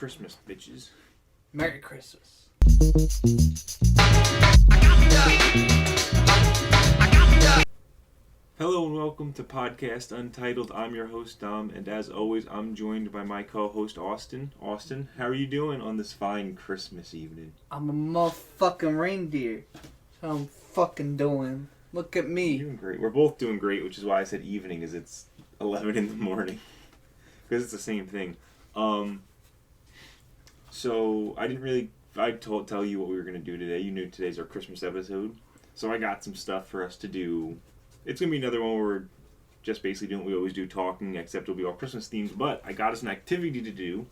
Christmas, bitches. Merry Christmas. Hello and welcome to Podcast Untitled. I'm your host, Dom, and as always, I'm joined by my co-host, Austin. Austin, how are you doing on this fine Christmas evening? I'm a motherfucking reindeer. That's how I'm fucking doing. Look at me. You're doing great. We're both doing great, which is why I said evening, is it's 11 in the morning. Because it's the same thing. So I didn't really... tell you what we were going to do today. You knew today's our Christmas episode. So I got some stuff for us to do. It's going to be another one where we're just basically doing what we always do, talking, except it'll be all Christmas themed. But I got us an activity to do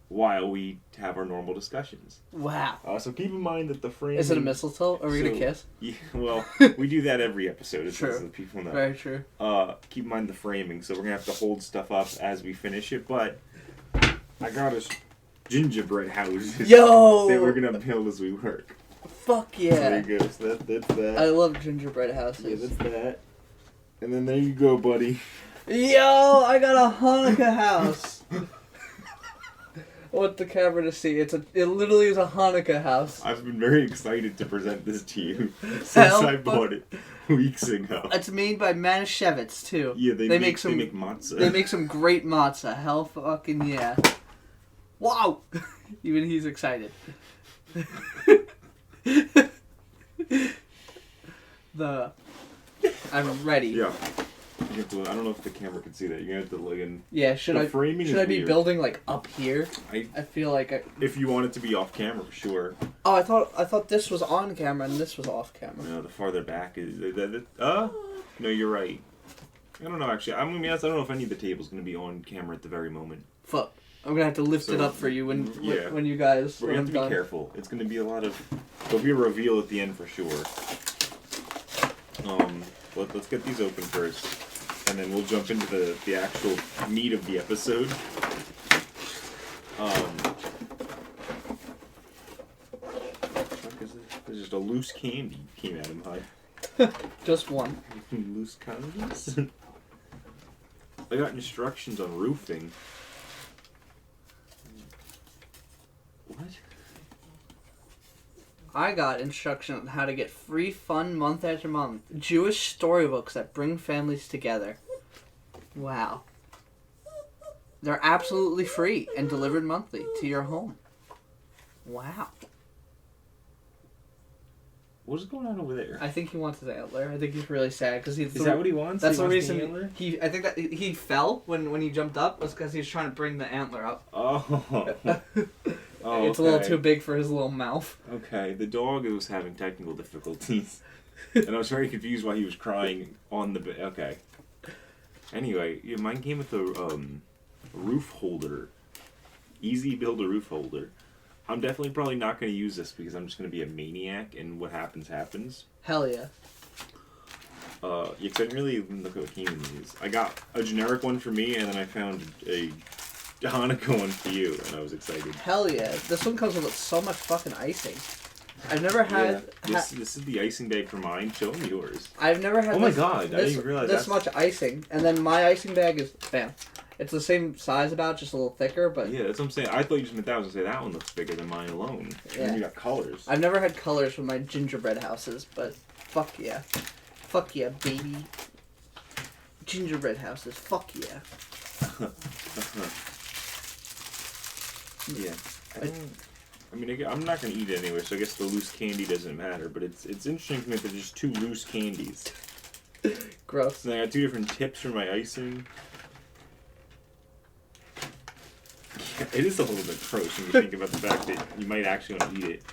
while we have our normal discussions. Wow. So keep in mind that the frame... Is it a mistletoe? Are we going to kiss? Yeah, well, we do that every episode, so the people know. Very true. Keep in mind the framing, so we're going to have to hold stuff up as we finish it. But I got us gingerbread houses Yo! that we're going to build as we work. Fuck yeah. There you go. So that's that. I love gingerbread houses. Yeah, that's that. And then there you go, buddy. Yo, I got a Hanukkah house. I want the camera to see. It literally is a Hanukkah house. I've been very excited to present this to you since I bought it weeks ago. It's made by Manischewitz, too. Yeah, they make matzah. They make some great matzah. Hell fucking yeah. Wow! Even he's excited. I'm ready. Yeah. You have to, I don't know if the camera can see that. You're going to have to look in. Yeah, should I be building like up here? I feel like if you want it to be off camera, sure. Oh, I thought this was on camera and this was off camera. No, the farther back is no, you're right. I don't know actually. I'm going to be honest, I don't know if any of the table's going to be on camera at the very moment. Fuck. I'm going to have to lift it up for you when you guys... We're going to have to be careful. It's going to be a lot of... There'll be a reveal at the end for sure. Let's get these open first. And then we'll jump into the actual meat of the episode. What is this? There's just a loose candy came at him high. Just one. Loose candies? I got instructions on roofing. What? I got instructions on how to get free fun month after month. Jewish storybooks that bring families together. Wow. They're absolutely free and delivered monthly to your home. Wow. What's going on over there? I think he wants his antler. I think he's really sad because he's... Is that what he wants? That's the reason I think that he fell when he jumped up was because he was trying to bring the antler up. Oh. It's a little too big for his little mouth. Okay, the dog was having technical difficulties. And I was very confused why he was crying on the bed. Okay. Anyway, mine came with a roof holder. Easy build a roof holder. I'm definitely probably not going to use this because I'm just going to be a maniac and what happens happens. Hell yeah. I didn't really look at what came in these. I got a generic one for me and then I found a Hanukkah one for you, and I was excited. Hell yeah. This one comes with so much fucking icing. I've never had... Yeah. This is the icing bag for mine. Show them yours. I've never had my god, I didn't even realize this much icing. And then my icing bag is... Bam. It's the same size about, just a little thicker, but... Yeah, that's what I'm saying. I thought you just meant that. I was going to say that one looks bigger than mine alone. Yeah. And then you got colors. I've never had colors with my gingerbread houses, but fuck yeah. Fuck yeah, baby. Gingerbread houses. Fuck yeah. Yeah. I'm not going to eat it anyway, so I guess the loose candy doesn't matter, but it's interesting to me that there's just two loose candies. Gross. And I got two different tips for my icing. Yeah, it is a little bit gross when you think about the fact that you might actually want to eat it.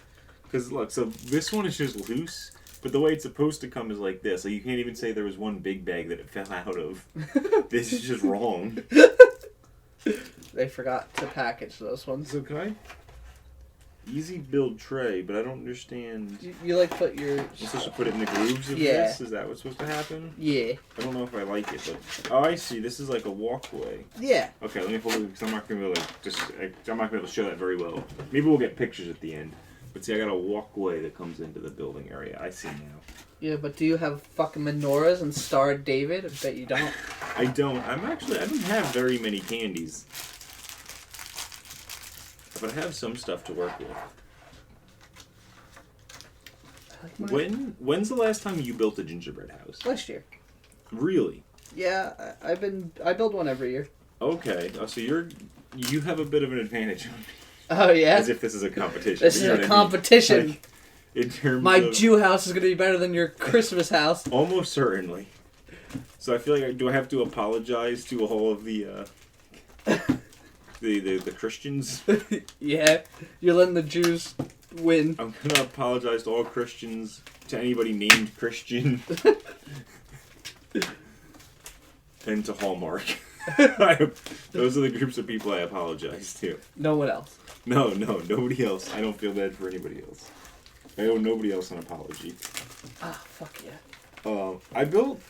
Because look, so this one is just loose, but the way it's supposed to come is like this. Like you can't even say there was one big bag that it fell out of. This is just wrong. They forgot to package those ones. So can I? Easy build tray, but I don't understand. You like put your... You're supposed to put it in the grooves of this? Is that what's supposed to happen? Yeah. I don't know if I like it, but... Oh, I see. This is like a walkway. Yeah. Okay, let me hold it, because I'm not going to be able to, I'm not going to be able to show that very well. Maybe we'll get pictures at the end. But see, I got a walkway that comes into the building area. I see now. Yeah, but do you have fucking menorahs and Star of David? I bet you don't. I don't. I don't have very many candies. but I have some stuff to work with. When's the last time you built a gingerbread house? Last year. Really? Yeah, I build one every year. Okay, so you have a bit of an advantage on me. Oh yeah. As if this is a competition. This is a competition. Like, in terms my of... Jew house is going to be better than your Christmas house. Almost certainly. So I feel like do I have to apologize to all of the the Christians? Yeah, you're letting the Jews win. I'm gonna apologize to all Christians, to anybody named Christian, and to Hallmark. Those are the groups of people I apologize to. No one else. No, nobody else. I don't feel bad for anybody else. I owe nobody else an apology. Ah, fuck yeah. I built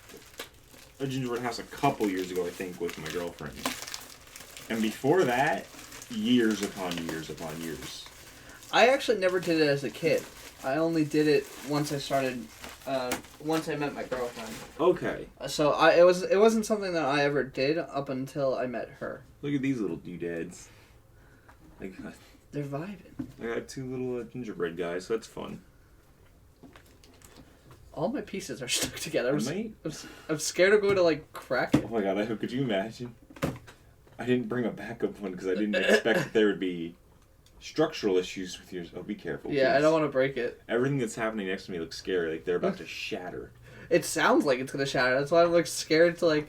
a gingerbread house a couple years ago, I think, with my girlfriend. And before that, years upon years upon years. I actually never did it as a kid. I only did it once I met my girlfriend. Okay. So it wasn't something that I ever did up until I met her. Look at these little doodads. They're vibing. I got two little gingerbread guys, so that's fun. All my pieces are stuck together. I'm scared of going to crack it. Oh my god, could you imagine? I didn't bring a backup one because I didn't expect that there would be structural issues with yours. Oh, be careful. Yeah, please. I don't want to break it. Everything that's happening next to me looks scary, like they're about to shatter. It sounds like it's going to shatter. That's why I'm scared to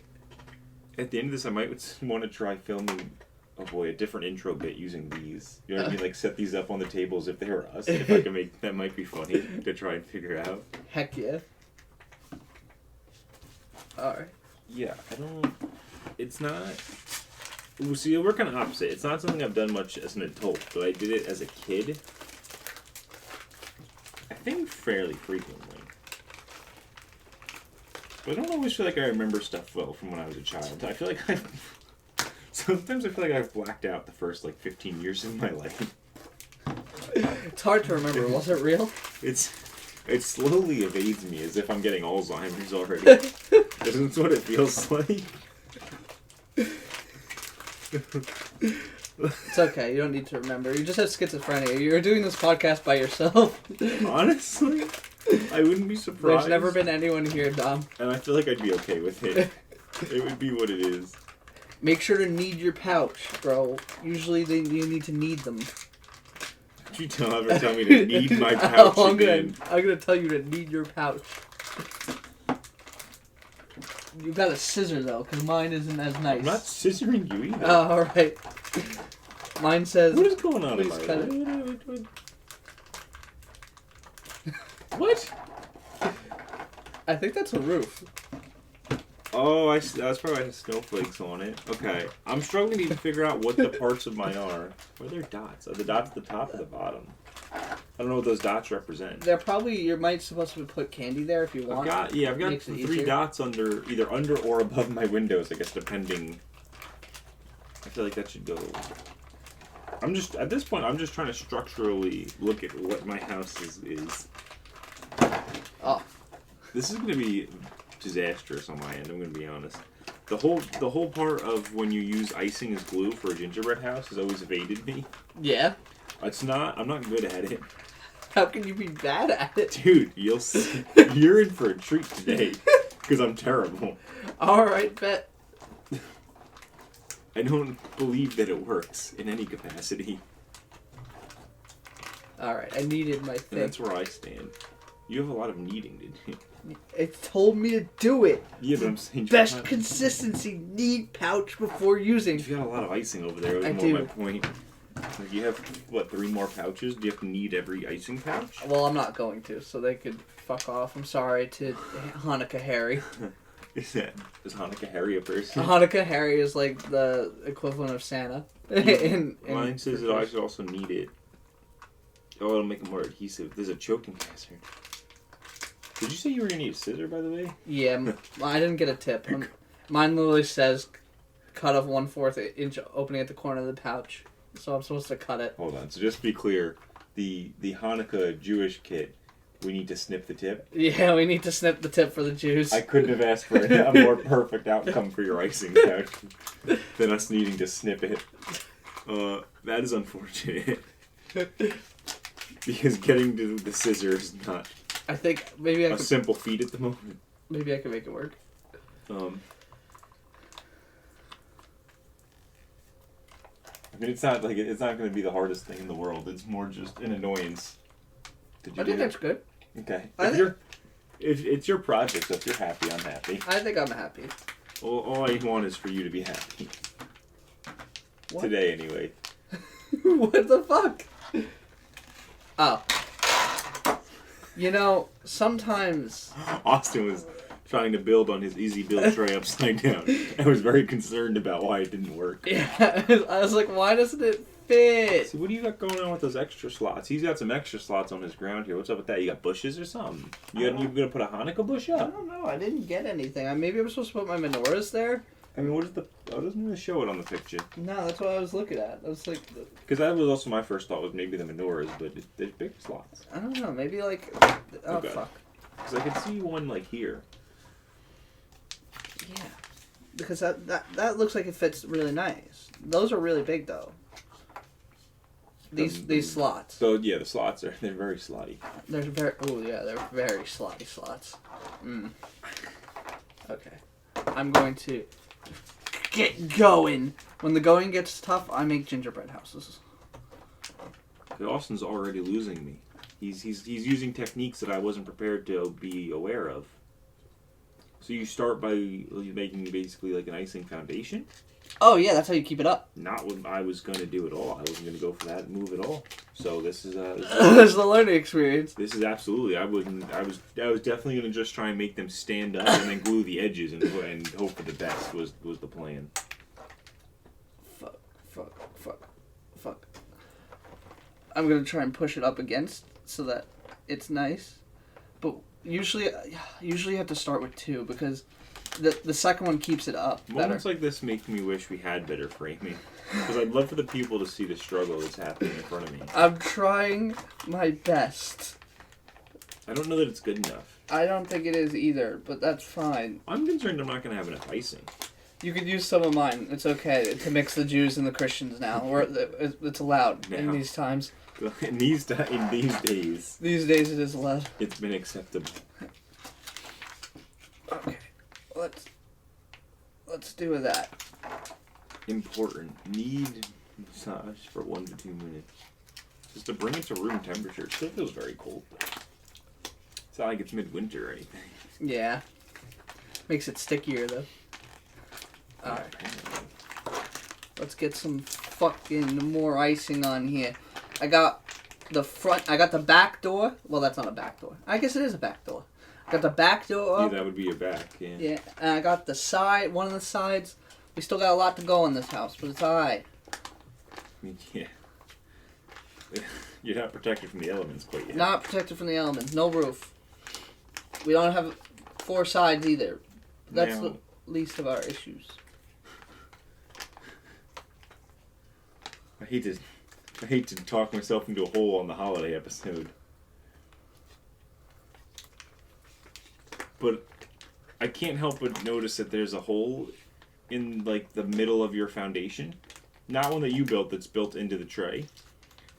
At the end of this, I might want to try filming, a different intro bit using these. You know what I mean? Set these up on the tables if they were us. If I can make that, might be funny to try and figure out. Heck yeah. Alright. Yeah, it's not... See, we're kind of opposite. It's not something I've done much as an adult, but I did it as a kid. I think fairly frequently. But I don't always feel like I remember stuff well from when I was a child. I feel like sometimes I feel like I've blacked out the first 15 years of my life. It's hard to remember. Was it real? It slowly evades me as if I'm getting Alzheimer's already. That's what it feels like. It's okay. You don't need to remember. You just have schizophrenia. You're doing this podcast by yourself. Honestly, I wouldn't be surprised. There's never been anyone here, Dom. And I feel like I'd be okay with it. It would be what it is. Make sure to knead your pouch, bro. Usually you need to knead them. You don't ever tell me to knead my pouch again. I'm gonna tell you to knead your pouch. You got a scissor though, because mine isn't as nice. I'm not scissoring you either. Oh, alright. Mine says... What is going on? Please cut it. What? I think that's a roof. Oh, that's probably snowflakes on it. Okay. I'm struggling to even figure out what the parts of mine are. What are their dots? Are the dots at the top or the bottom? I don't know what those dots represent. They're probably... You might supposed to put candy there if you want. I've got 3 dots either under or above my windows, I guess, depending. I feel like that should go... At this point, I'm just trying to structurally look at what my house is. Oh. This is going to be disastrous on my end, I'm going to be honest. The whole part of when you use icing as glue for a gingerbread house has always evaded me. Yeah? I'm not good at it. How can you be bad at it? Dude, you'll see. You're in for a treat today, because I'm terrible. Alright, bet. I don't believe that it works in any capacity. Alright, I needed my thing. And that's where I stand. You have a lot of kneading to do. It told me to do it. Yeah, but I'm saying... Best consistency, knead pouch before using. You've got a lot of icing over there, was more my point. Like you have, 3 more pouches? Do you have to knead every icing pouch? Well, I'm not going to, so they could fuck off. I'm sorry to Hanukkah Harry. Is Hanukkah Harry a person? Hanukkah Harry is like the equivalent of Santa. Mine says that I should also knead it. Oh, it'll make it more adhesive. There's a choking hazard. Did you say you were going to need a scissor, by the way? Yeah, I didn't get a tip. Mine literally says cut off 1/4 inch opening at the corner of the pouch. So I'm supposed to cut it. Hold on. So just to be clear, the Hanukkah Jewish kit, we need to snip the tip? Yeah, we need to snip the tip for the Jews. I couldn't have asked for a more perfect outcome for your icing pouch than us needing to snip it. That is unfortunate. Because getting to the scissors is not I think maybe a simple feat at the moment. Maybe I can make it work. I mean, it's not going to be the hardest thing in the world. It's more just an annoyance. I think that's good. Okay. If it's your project, so if you're happy, I'm happy. I think I'm happy. Well, all I want is for you to be happy. What? Today, anyway. What the fuck? Oh. You know, sometimes... Austin was trying to build on his easy build tray upside down. I was very concerned about why it didn't work. Yeah, I was like, why doesn't it fit? So what do you got going on with those extra slots? He's got some extra slots on his ground here. What's up with that? You got bushes or something? You gonna put a Hanukkah bush I up? don't know. I didn't get anything. Maybe I'm supposed to put my menorahs there? I mean, what is the... Oh, it doesn't really show it on the picture. No, that's what I was looking at. I was like... Because that was also my first thought, was maybe the menorahs, but there's big slots. I don't know. Maybe like... Oh, Okay. fuck. Because I could see one like here. Yeah. Because that looks like it fits really nice. Those are really big, though. These slots. So, yeah, the slots they're very slotty. They're very... Oh, yeah, they're very slotty slots. Okay. I'm going to... get going. When the going gets tough, I make gingerbread houses. Austin's already losing me. He's using techniques that I wasn't prepared to be aware of. So you start by making basically like an icing foundation? Oh yeah, that's how you keep it up. Not what I was going to do at all. I wasn't going to go for that move at all. So this is This is the learning experience. This is absolutely. I was definitely going to just try and make them stand up and then glue the edges and hope for the best was the plan. Fuck. I'm going to try and push it up against so that it's nice. But usually you have to start with two because the second one keeps it up better. Moments like this make me wish we had better framing. Because I'd love for the people to see the struggle that's happening in front of me. I'm trying my best. I don't know that it's good enough. I don't think it is either, but that's fine. I'm concerned I'm not going to have enough icing. You could use some of mine. It's okay to mix the Jews and the Christians now. It's allowed in these times. In these days. These days it is allowed. It's been acceptable. Okay. Let's do that. Important. Need massage for 1 to 2 minutes. Just to bring it to room temperature. It still feels very cold though. It's not like it's midwinter or anything. Yeah. Makes it stickier though. Alright. Let's get some fucking more icing on here. I got the back door. Well, that's not a back door. I guess it is a back door. I got the back door up. Yeah, that would be your back, yeah. Yeah, and I got the side, one of the sides. We still got a lot to go in this house, but it's alright. I mean, yeah. You're not protected from the elements quite yet. Not protected from the elements. No roof. We don't have 4 sides either. That's the least of our issues. I hate to talk myself into a hole on the holiday episode. But I can't help but notice that there's a hole in like the middle of your foundation. Not one that you built, that's built into the tray.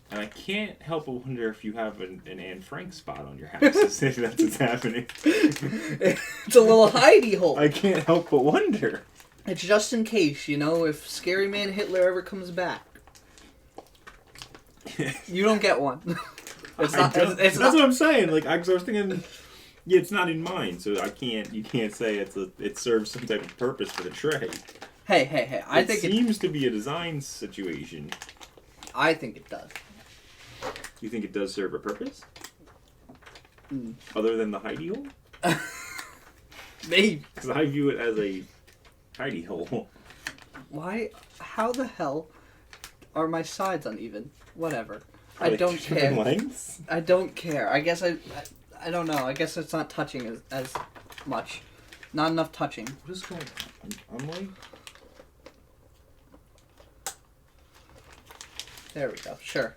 And I can't help but wonder if you have an Anne Frank spot on your house. If that's what's happening. It's a little hidey hole. I can't help but wonder. It's just in case, if Scary Man Hitler ever comes back. You don't get one. That's what I'm saying. Like I was thinking, yeah, it's not in mine, so you can't say it serves some type of purpose for the tray. Hey! I think it seems to be a design situation. I think it does. You think it does serve a purpose? Other than the hidey hole? Maybe. Because I view it as a hidey hole. Why? How the hell are my sides uneven? Whatever. Like I don't care. Lengths? I don't care. I guess I don't know. I guess it's not touching as much. Not enough touching. What is going on? I'm like... There we go. Sure.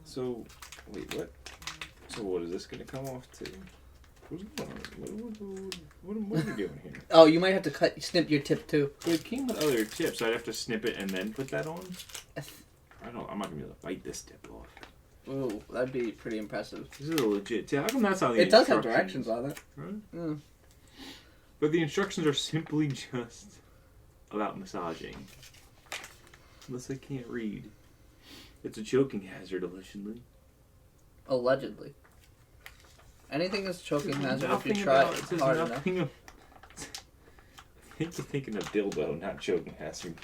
So, wait, what? So what is this going to come off to? What's going on? What are we doing here? Oh, you might have to snip your tip too. But it came with other tips. So I'd have to snip it and then put that on? I'm not going to be able to bite this tip off. Ooh, that'd be pretty impressive. This is a legit tip. How come that's on the It does have directions on it. Right? Yeah. But the instructions are simply just about massaging. Unless I can't read. It's a choking hazard, allegedly. Allegedly. Anything is a choking hazard if you try hard enough. I think you're thinking of dildo, not choking hazard.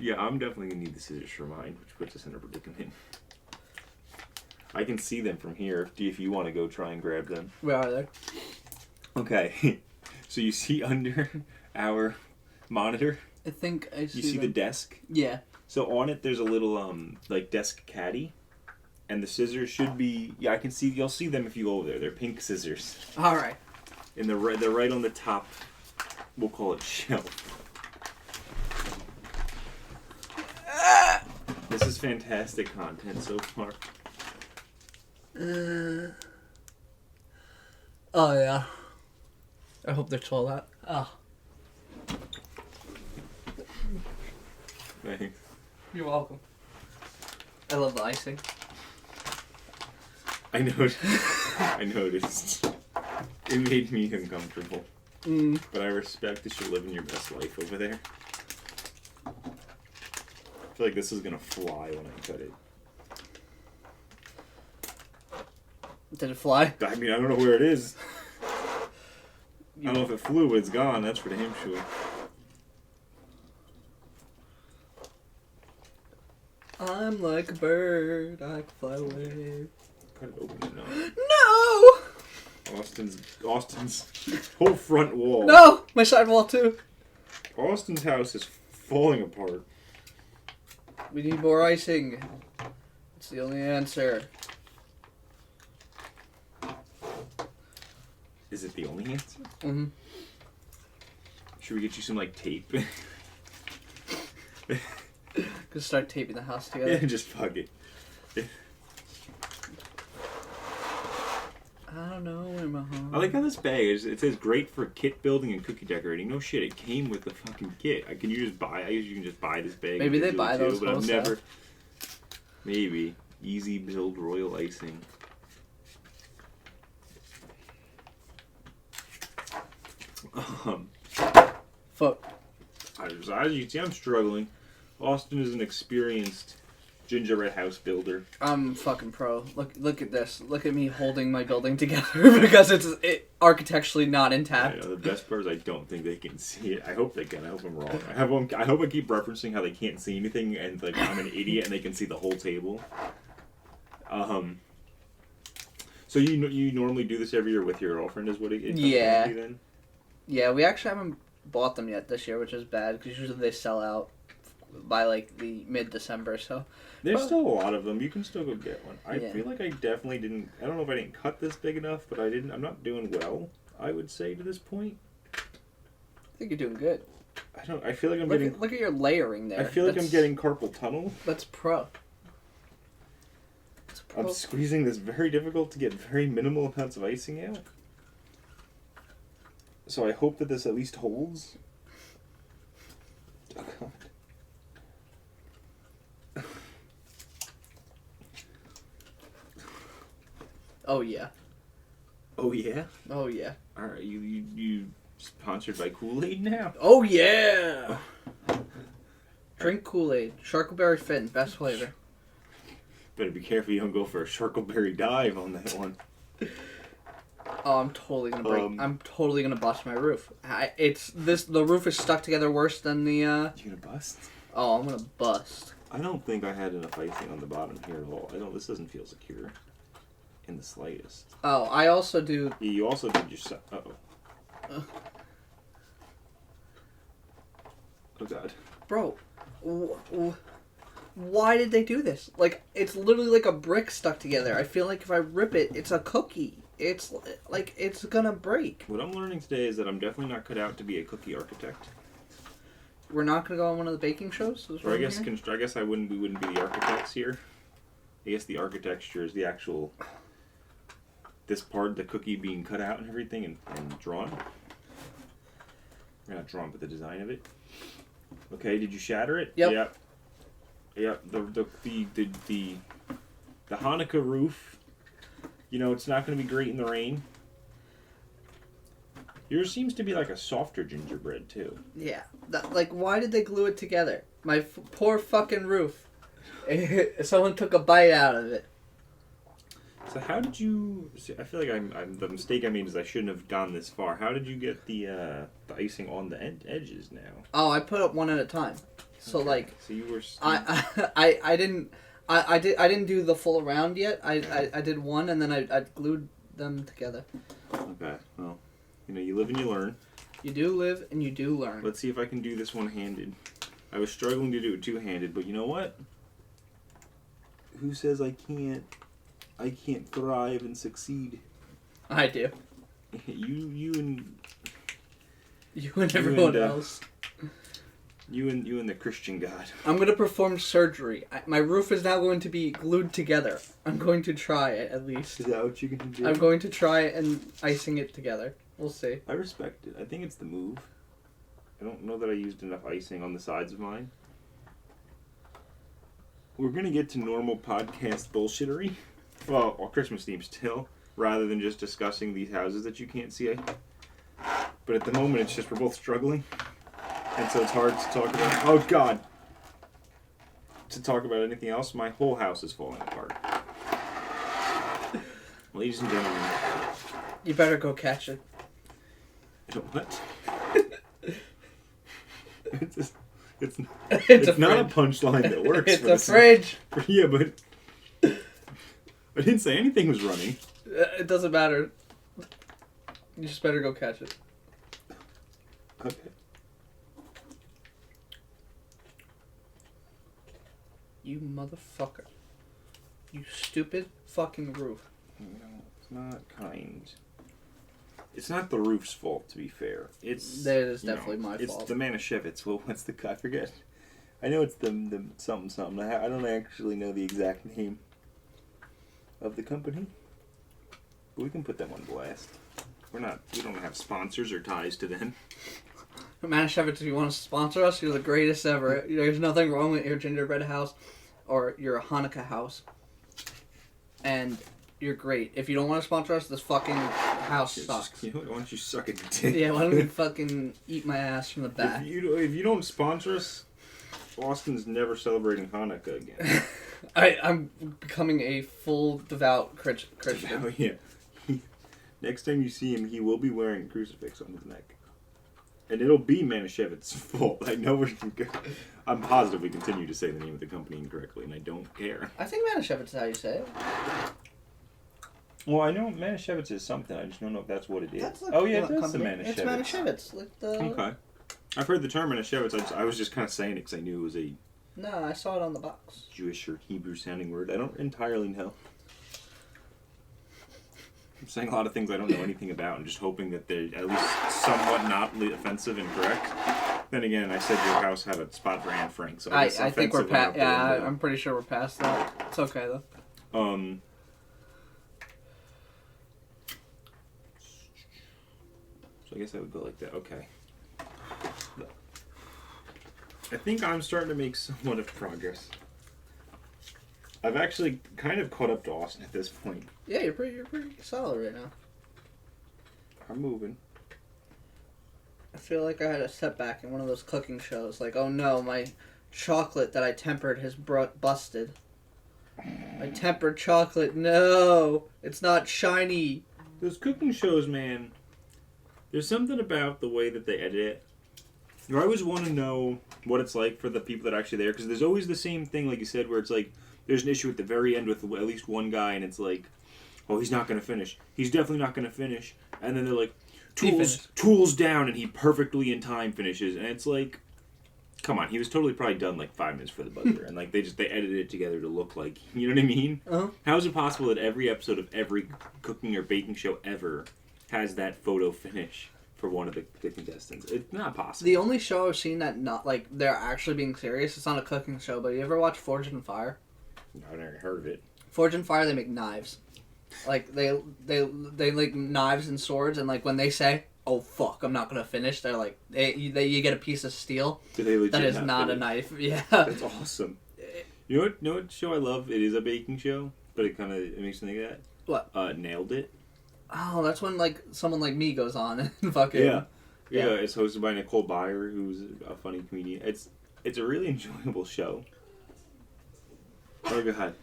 Yeah, I'm definitely going to need the scissors for mine, which puts us in a predicament. I can see them from here, if you want to go try and grab them. Where are they? Okay, so you see under our monitor? I think I see You see them. the desk? Yeah. So on it, there's a little, like, desk caddy. And the scissors should be... Yeah, I can see... You'll see them if you go over there. They're pink scissors. Alright. And they're right on the top, we'll call it shelf. This is fantastic content so far. Oh, yeah. I hope they're sold out. Oh. Thanks. You're welcome. I love the icing. I noticed. It made me uncomfortable. But I respect that you're living your best life over there. I feel like this is gonna fly when I cut it. Did it fly? I mean, I don't know where it is. I don't know if it flew, but it's gone. That's for damn sure. I'm like a bird, I can fly away. Cut it open it now. No! Austin's whole front wall. No! My side wall too. Austin's house is falling apart. We need more icing. It's the only answer. Is it the only answer? Mm-hmm. Should we get you some, like, tape? Gonna start taping the house together. Yeah, just fuck it. I don't know where my home. I like how this bag is. It says great for kit building and cookie decorating. No shit, it came with the fucking kit. I guess you can just buy this bag. Maybe they buy those but I've wholesale. never. Maybe easy build royal icing. Fuck. As you can see, I'm struggling. Austin is an experienced gingerbread house builder. I'm fucking pro. Look at this. Look at me holding my building together because it's architecturally not intact. The best part is I don't think they can see it. I hope they can. I hope I'm wrong. I hope I keep referencing how they can't see anything and like I'm an idiot and they can see the whole table. So you normally do this every year with your girlfriend, is what it comes Yeah. down to then? Yeah, we actually haven't bought them yet this year, which is bad because usually they sell out by like the mid-December. So There's still a lot of them. You can still go get one. I Yeah. feel like I definitely didn't. I don't know if I didn't cut this big enough, but I'm not doing well, I would say, to this point. I think you're doing good. I feel like I'm getting. Look at your layering there. I feel like I'm getting carpal tunnel. That's pro. That's pro. I'm squeezing this very difficult to get very minimal amounts of icing out. So I hope that this at least holds. Oh god. Oh yeah. Oh yeah? Oh yeah. Alright, you sponsored by Kool-Aid now? Oh yeah. Drink Kool-Aid. Sharkleberry Fin, best flavor. Better be careful you don't go for a Sharkleberry dive on that one. Oh, I'm totally gonna break. I'm totally gonna bust my roof. The roof is stuck together worse than the. You gonna bust? Oh, I'm gonna bust. I don't think I had enough icing on the bottom here at all. This doesn't feel secure. In the slightest. Oh, I also do. You also did your... Uh-oh. Oh god. Bro, why did they do this? Like, it's literally like a brick stuck together. I feel like if I rip it, it's a cookie. It's like, it's gonna break. What I'm learning today is that I'm definitely not cut out to be a cookie architect. We're not gonna go on one of the baking shows? Or I guess we wouldn't be the architects here. I guess the architecture is the actual this part, the cookie being cut out and everything and drawn. Not drawn, but the design of it. Okay, did you shatter it? Yep. Yep. The Hanukkah roof. You know, it's not going to be great in the rain. Yours seems to be like a softer gingerbread too. Yeah. Like, why did they glue it together? My poor fucking roof. Someone took a bite out of it. So how did you? I feel like I'm the mistake I made is I shouldn't have gone this far. How did you get the icing on the edges now? Oh, I put up one at a time. So okay. like, so you were. I didn't do the full round yet. I did one and then I glued them together. Okay. Well, you know, you live and you learn. You do live and you do learn. Let's see if I can do this one-handed. I was struggling to do it two-handed, but you know what? Who says I can't thrive and succeed? I do. You and everyone else. You and the Christian God. I'm going to perform surgery. My roof is now going to be glued together. I'm going to try it, at least. Is that what you're going to do? I'm going to try it and icing it together. We'll see. I respect it. I think it's the move. I don't know that I used enough icing on the sides of mine. We're going to get to normal podcast bullshittery. Well, Christmas theme still, rather than just discussing these houses that you can't see. But at the moment, it's just we're both struggling. And so it's hard to talk about... Oh, God! To talk about anything else, my whole house is falling apart. Ladies and gentlemen... You better go catch it. What? It's a not a punchline that works. It's a fridge. Yeah, but... I didn't say anything was running. It doesn't matter. You just better go catch it. Okay. You motherfucker. You stupid fucking roof. No, it's not kind. It's not the roof's fault, to be fair. It's that is definitely my it's fault. It's the Manischewitz. Well, what's the... I forget. I know it's the something. I don't actually know the exact name of the company. But we can put them on blast. We don't have sponsors or ties to them. Manischewitz, if you want to sponsor us, you're the greatest ever. There's nothing wrong with your gingerbread house or your Hanukkah house. And you're great. If you don't want to sponsor us, this fucking house sucks. Just, why don't you suck it dick? Yeah, why don't you fucking eat my ass from the back? If you don't sponsor us, Austin's never celebrating Hanukkah again. I'm becoming a full devout Christian. Oh, yeah. Next time you see him, he will be wearing a crucifix on his neck. And it'll be Manischewitz's fault. I know I'm positive we continue to say the name of the company incorrectly, and I don't care. I think Manischewitz is how you say it. Well, I know Manischewitz is something. I just don't know if that's what it is. That's That's the Manischewitz. It's Manischewitz. Like the... Okay. I've heard the term Manischewitz. I was just kind of saying it because I knew it was a... No, I saw it on the box. Jewish or Hebrew-sounding word. I don't entirely know. I'm saying a lot of things I don't know anything about and just hoping that they're at least somewhat not offensive and correct. Then again, I said your house had a spot for Anne Frank, so I think we're past... Yeah, I'm pretty sure we're past that. It's okay, though. So I guess I would go like that. Okay. I think I'm starting to make somewhat of progress. I've actually kind of caught up to Austin at this point. Yeah, you're pretty solid right now. I'm moving. I feel like I had a setback in one of those cooking shows. Like, oh no, my chocolate that I tempered has busted. My tempered chocolate, no! It's not shiny! Those cooking shows, man, there's something about the way that they edit it. I always want to know what it's like for the people that are actually there, because there's always the same thing, like you said, where it's like, there's an issue at the very end with at least one guy, and it's like, oh, he's not going to finish. He's definitely not going to finish. And then they're like, tools down, and he perfectly in time finishes. And it's like, come on, he was totally probably done like 5 minutes for the buzzer. And like they edited it together to look like, you know what I mean? Uh-huh. How is it possible that every episode of every cooking or baking show ever has that photo finish for one of the contestants? It's not possible. The only show I've seen that not, like, they're actually being serious, it's not a cooking show, but you ever watch Forged in Fire? I've never heard of it. Forged in Fire, they make knives. Like they like knives and swords, and like when they say, "Oh fuck, I'm not gonna finish," they're like, you get a piece of steel. Do they legit That is not finish? a knife. Yeah. That's awesome. You know what show I love? It is a baking show, but it makes me think of that. What? Nailed It. Oh, that's when like someone like me goes on and fucking. Yeah. It's hosted by Nicole Byer, who's a funny comedian. It's a really enjoyable show. Oh god.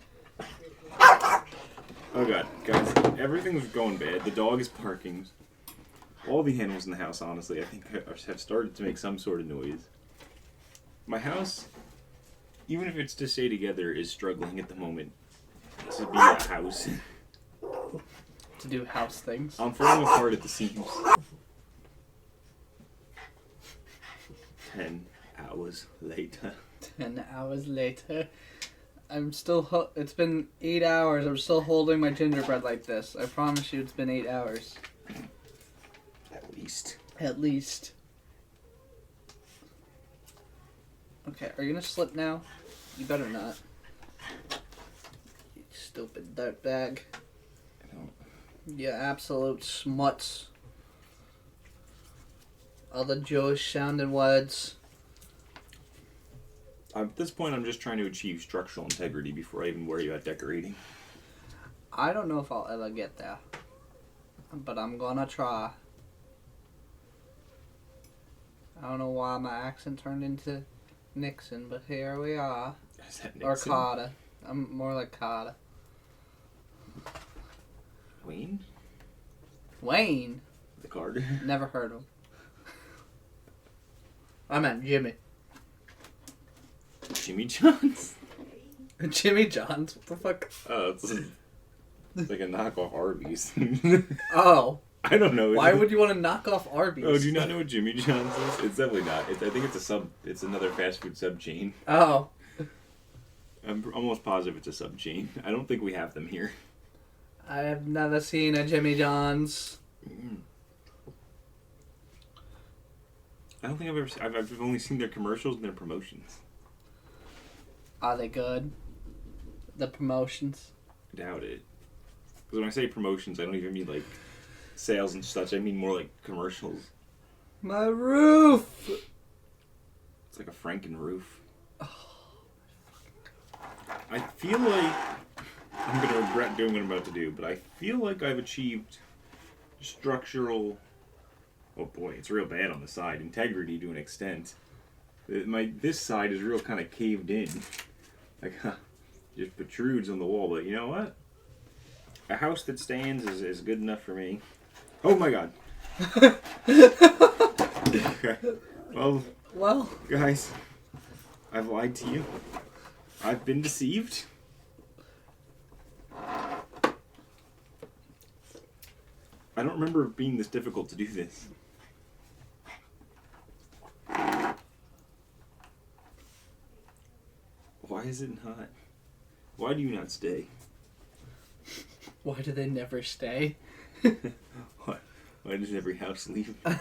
Oh god, guys, everything's going bad. The dog is barking. All the animals in the house, honestly, I think have started to make some sort of noise. My house, even if it's to stay together, is struggling at the moment to be a house. To do house things. I'm falling apart at the seams. 10 hours later. 10 hours later. I'm still... It's been 8 hours. I'm still holding my gingerbread like this. I promise you it's been 8 hours. At least. At least. Okay, are you gonna slip now? You better not. You stupid dirtbag. I don't... You absolute smuts. Other Jewish sounding words. At this point, I'm just trying to achieve structural integrity before I even worry about decorating. I don't know if I'll ever get there. But I'm gonna try. I don't know why my accent turned into Nixon, but here we are. Is that Or Nixon? Carter. I'm more like Carter. Wayne? Wayne? The Carter? Never heard of him. I meant Jimmy. Jimmy John's? Jimmy John's? What the fuck? Oh, it's like a knockoff Arby's. Oh. I don't know. Why would you want to knock off Arby's? Oh, do you not know what Jimmy John's is? It's definitely not. I think it's a sub. It's another fast food sub chain. Oh. I'm almost positive it's a sub chain. I don't think we have them here. I have never seen a Jimmy John's. I don't think I've ever. I've only seen their commercials and their promotions. Are they good? The promotions? I doubt it. Because when I say promotions, I don't even mean like sales and such. I mean more like commercials. My roof! It's like a Franken roof. I feel like I'm going to regret doing what I'm about to do, but I feel like I've achieved structural... Oh boy, it's real bad on the side. Integrity to an extent. This side is real kind of caved in. Like, just protrudes on the wall, but you know what? A house that stands is good enough for me. Oh my god. Okay. Well, guys, I've lied to you. I've been deceived. I don't remember it being this difficult to do this. Why is it not? Why do you not stay? Why do they never stay? Why does every house leave? I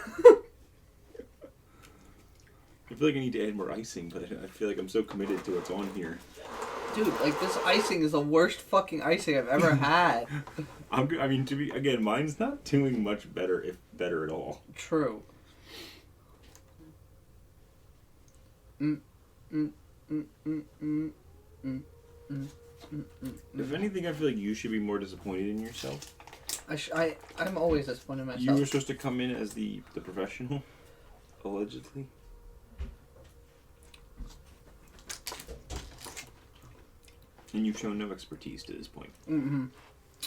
feel like I need to add more icing, but I feel like I'm so committed to what's on here. Dude, like, this icing is the worst fucking icing I've ever had. I mean, mine's not doing much better, if better at all. True. If anything, I feel like you should be more disappointed in yourself. I'm always disappointed in myself. You were supposed to come in as the professional, allegedly. And you've shown no expertise to this point. Mm-hmm.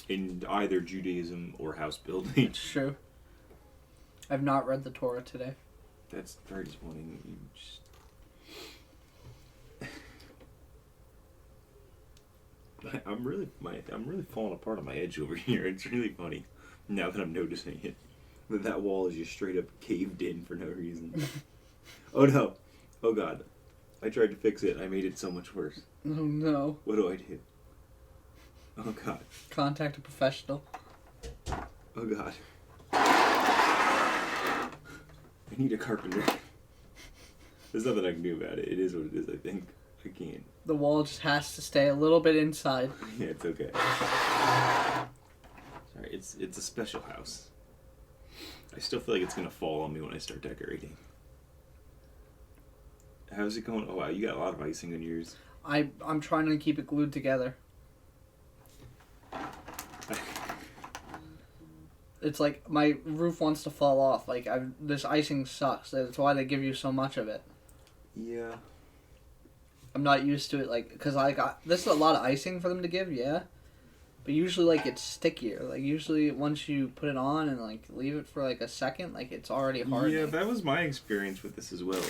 In either Judaism or house building. It's true. I've not read the Torah today. That's very disappointing. You just... I'm really falling apart on my edge over here. It's really funny now that I'm noticing it. That wall is just straight up caved in for no reason. Oh no! Oh god! I tried to fix it. I made it so much worse. Oh no! What do I do? Oh god! Contact a professional. Oh god! I need a carpenter. There's nothing I can do about it. It is what it is. I think I can't. The wall just has to stay a little bit inside. Yeah, it's okay. alright. It's a special house. I still feel like it's gonna fall on me when I start decorating. How's it going? Oh wow, you got a lot of icing on yours. I'm trying to keep it glued together. It's like my roof wants to fall off. Like this icing sucks. That's why they give you so much of it. Yeah. I'm not used to it, like, because this is a lot of icing for them to give, yeah. But usually, like, it's stickier. Like, usually once you put it on and, like, leave it for, like, a second, like, it's already hardening. Yeah, that was my experience with this as well.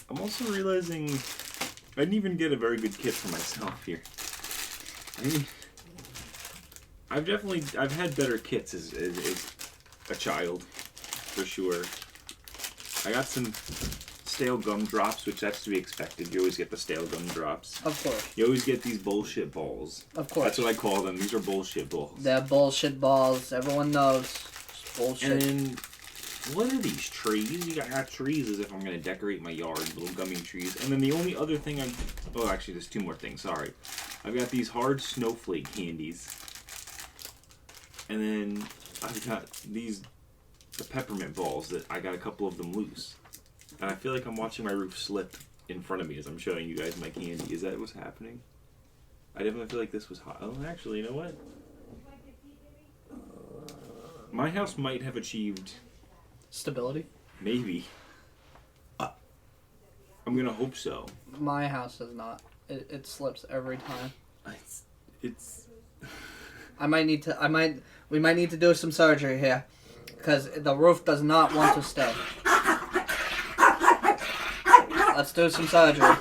I'm also realizing I didn't even get a very good kit for myself here. I mean, I've had better kits as a child, for sure. I got some stale gumdrops, which that's to be expected. You always get the stale gumdrops. Of course. You always get these bullshit balls. Of course. That's what I call them. These are bullshit balls. They're bullshit balls. Everyone knows. It's bullshit. And then, what are these trees? You got trees as if I'm going to decorate my yard. Little gummy trees. And then the only other thing oh, actually, there's two more things. Sorry. I've got these hard snowflake candies. And then I've got the peppermint balls that I got a couple of them loose. And I feel like I'm watching my roof slip in front of me as I'm showing you guys my candy. Is that what's happening? I definitely feel like this was hot. Oh, actually, you know what? My house might have achieved... Stability? Maybe. I'm gonna hope so. My house does not. It slips every time. It's... We might need to do some surgery here. Because the roof does not want to stay. Let's do some surgery.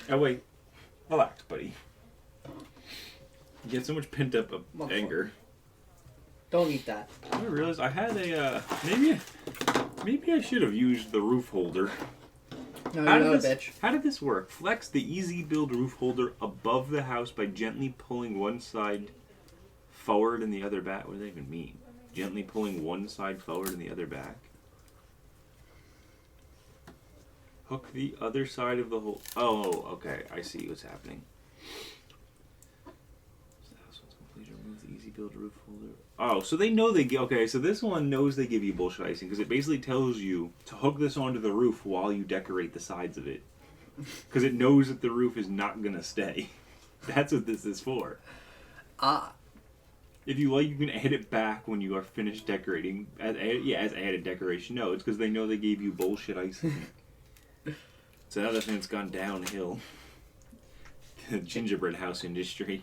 Oh, wait. Relax, buddy. You get so much pent up anger. Don't eat that. I realized I had a, maybe I should have used the roof holder. No, you're a bitch. How did this work? Flex the easy build roof holder above the house by gently pulling one side forward and the other back. What does that even mean? Gently pulling one side forward and the other back. Hook the other side of the hole. Oh, okay. I see what's happening. Remove the easy build roof holder. Oh, so they know okay, so this one knows they give you bullshit icing because it basically tells you to hook this onto the roof while you decorate the sides of it. Because it knows that the roof is not going to stay. That's what this is for. If you like, you can add it back when you are finished decorating. As added decoration. No, it's because they know they gave you bullshit icing. So now that thing's gone downhill. The gingerbread house industry.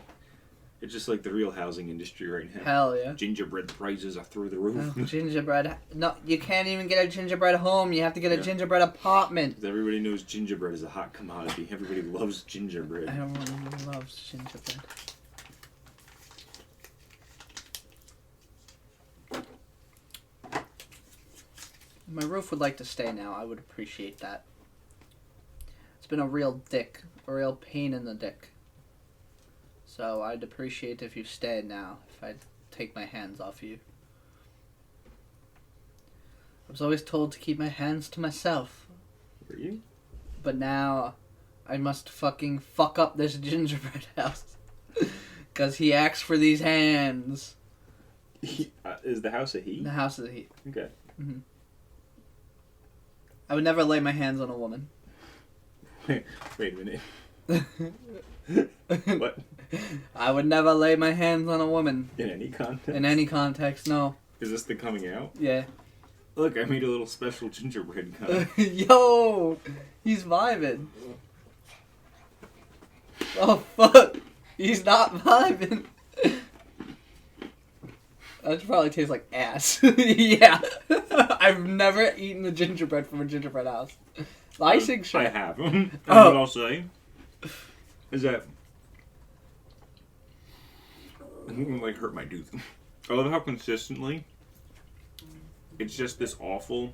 It's just like the real housing industry right now. Hell yeah. Gingerbread prices are through the roof. Oh, gingerbread. No, you can't even get a gingerbread home. You have to get a gingerbread apartment. Everybody knows gingerbread is a hot commodity. Everybody loves gingerbread. Everyone loves gingerbread. My roof would like to stay now. I would appreciate that. It's been a real pain in the dick. So I'd appreciate if you stayed now, if I'd take my hands off you. I was always told to keep my hands to myself. Were you? But now I must fucking fuck up this gingerbread house. Because he asked for these hands. Is the house a he? The house is a he. Okay. Mm-hmm. I would never lay my hands on a woman. Wait a minute. What? I would never lay my hands on a woman. In any context? In any context, no. Is this the coming out? Yeah. Look, I made a little special gingerbread gun. Yo! He's vibing. Oh, fuck. He's not vibing. That probably tastes like ass. Yeah. I've never eaten the gingerbread from a gingerbread house. The icing sure. I have. And what I'll say is that it won't like hurt my tooth. I love how consistently it's just this awful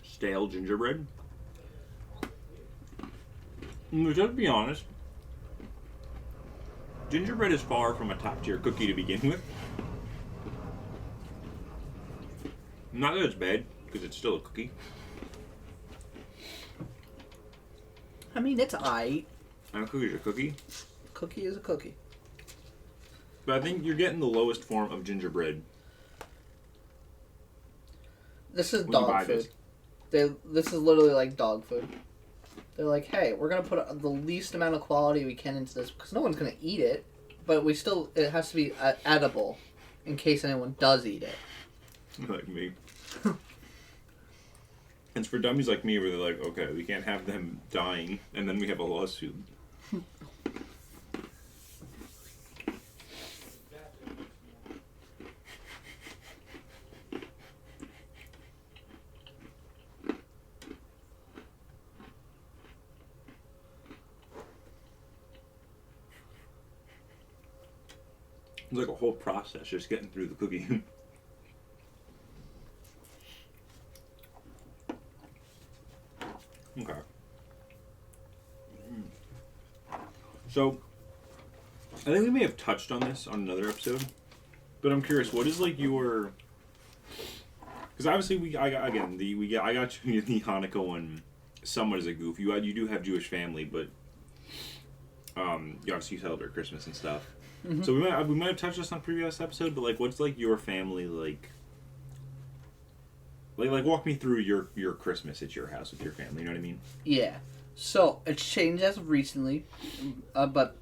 stale gingerbread. And just to be honest, gingerbread is far from a top tier cookie to begin with. Not that it's bad, because it's still a cookie. I mean, it's aight. And a cookie's a cookie. Cookie is a cookie. But I think you're getting the lowest form of gingerbread. This is dog food. This is literally like dog food. They're like, hey, we're going to put the least amount of quality we can into this because no one's going to eat it, but it has to be edible in case anyone does eat it. Like me. It's for dummies like me where they're like, okay, we can't have them dying, and then we have a lawsuit. It's like a whole process just getting through the cookie. Okay. So, I think we may have touched on this on another episode, but I'm curious, what is like your... Because obviously I got you the Hanukkah one somewhat as a goof. You do have Jewish family, but you obviously celebrate Christmas and stuff. Mm-hmm. So we might have touched this on a previous episode, but like, what's like your family like? Like walk me through your Christmas at your house with your family. You know what I mean? Yeah. So it's changed as of recently, but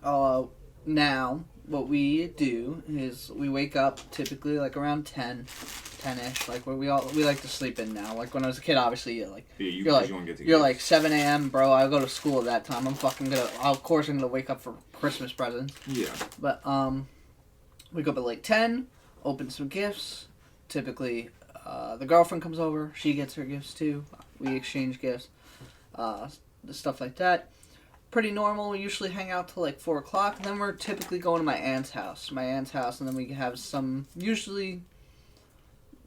now what we do is we wake up typically like around 10-ish, like where we like to sleep in now. Like when I was a kid, obviously you're like 7 a.m. bro. I go to school at that time. Of course I'm gonna wake up for Christmas presents. Yeah. But wake up at like 10, open some gifts. Typically, the girlfriend comes over. She gets her gifts too. We exchange gifts, stuff like that. Pretty normal. We usually hang out till like 4 o'clock, and then we're typically going to my aunt's house. And then we have some usually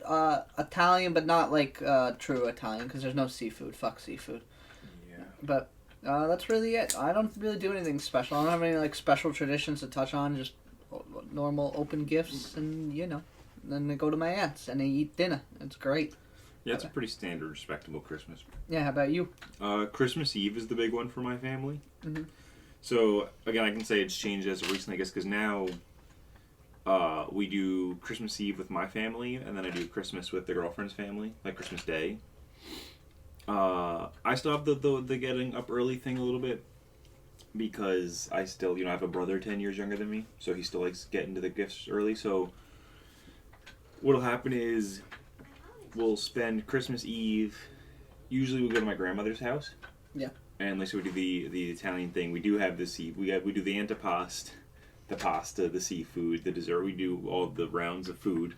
Italian, but not like true Italian because there's no seafood. Fuck seafood. Yeah. But that's really it. I don't really do anything special. I don't have any like special traditions to touch on. Just normal open gifts, and then they go to my aunt's and they eat dinner. It's great. Yeah, it's a pretty standard, respectable Christmas. Yeah, how about you? Christmas Eve is the big one for my family. Mm-hmm. So, again, I can say it's changed as of recently, I guess, because now we do Christmas Eve with my family, and then I do Christmas with the girlfriend's family, like Christmas Day. I still have the getting up early thing a little bit, because I still, I have a brother 10 years younger than me, so he still likes getting to the gifts early, so what'll happen is we'll spend Christmas Eve. Usually we'll go to my grandmother's house. Yeah. And like so we do the Italian thing. We do have we do the antipasto, the pasta, the seafood, the dessert. We do all the rounds of food.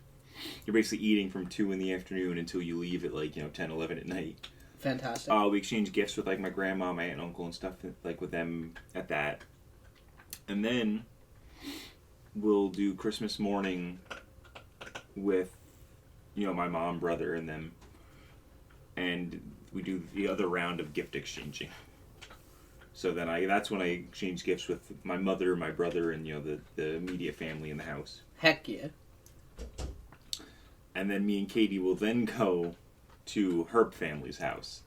You're basically eating from 2 in the afternoon until you leave at like 10, 11 at night. Fantastic. We exchange gifts with like my grandma, my aunt and uncle and stuff like with them at that. And then we'll do Christmas morning with my mom, brother, and them, and we do the other round of gift exchanging. So then that's when I exchange gifts with my mother, my brother, and the immediate family in the house. Heck yeah. And then me and Katie will then go to her family's house,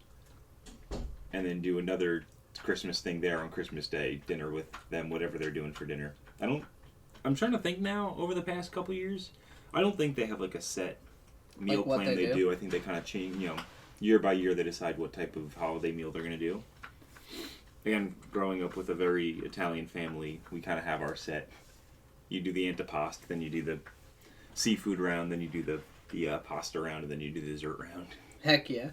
and then do another Christmas thing there on Christmas Day, dinner with them, whatever they're doing for dinner. I'm trying to think now. Over the past couple years, I don't think they have like a set meal plan they do. I think they kind of change, year by year they decide what type of holiday meal they're going to do. Again, growing up with a very Italian family, we kind of have our set. You do the antipasto, then you do the seafood round, then you do the pasta round, and then you do the dessert round. Heck yeah.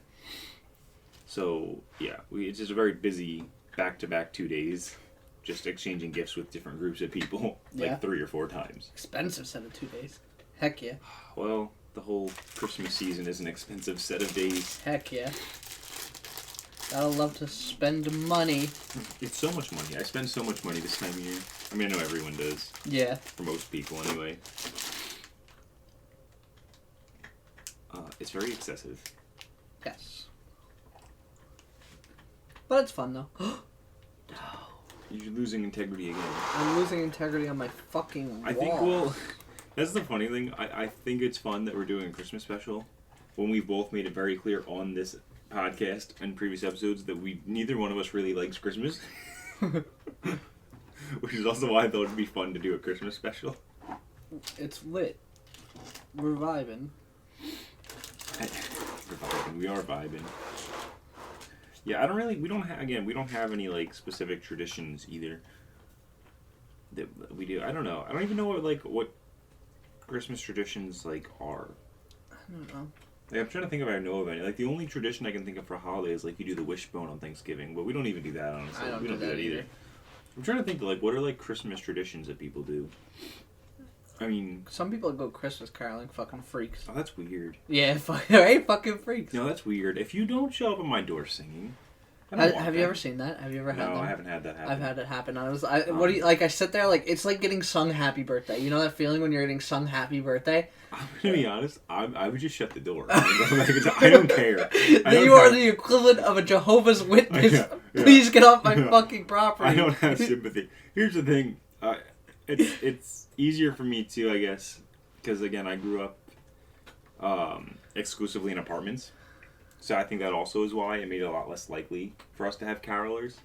So, yeah, it's just a very busy back-to-back 2 days, just exchanging gifts with different groups of people, like 3 or 4 times. Expensive set of 2 days. Heck yeah. Well, the whole Christmas season is an expensive set of days. Heck yeah. Gotta love to spend money. It's so much money. I spend so much money this time of year. I mean, I know everyone does. Yeah. For most people, anyway. It's very excessive. Yes. But it's fun, though. No. You're losing integrity again. I'm losing integrity on my fucking wall. I think, that's the funny thing. I think it's fun that we're doing a Christmas special when we both made it very clear on this podcast and previous episodes that neither one of us really likes Christmas. Which is also why I thought it'd be fun to do a Christmas special. It's lit. We're vibing. We are vibing. Yeah, we don't have any, like, specific traditions either that we do. I don't know. I don't even know what Christmas traditions, like, are. I don't know. Like, I'm trying to think if I know of any. Like, the only tradition I can think of for a holiday is, like, you do the wishbone on Thanksgiving, but we don't even do that, honestly. I don't we don't do that either. I'm trying to think, like, what are, like, Christmas traditions that people do? I mean... Some people go Christmas caroling, fucking freaks. Oh, that's weird. Yeah, right? Fucking freaks. No, that's weird. If you don't show up at my door singing... Have you ever seen that? Have you ever had that? No, I haven't had that happen. I've had it happen. What do you, like, I sit there, like, it's like getting sung happy birthday. You know that feeling when you're getting sung happy birthday? I'm gonna be honest, I would just shut the door. I don't care. You are the equivalent of a Jehovah's Witness. Yeah. Please get off my fucking property. I don't have sympathy. Here's the thing. It's easier for me too, I guess, because again, I grew up exclusively in apartments, so I think that also is why it made it a lot less likely for us to have carolers.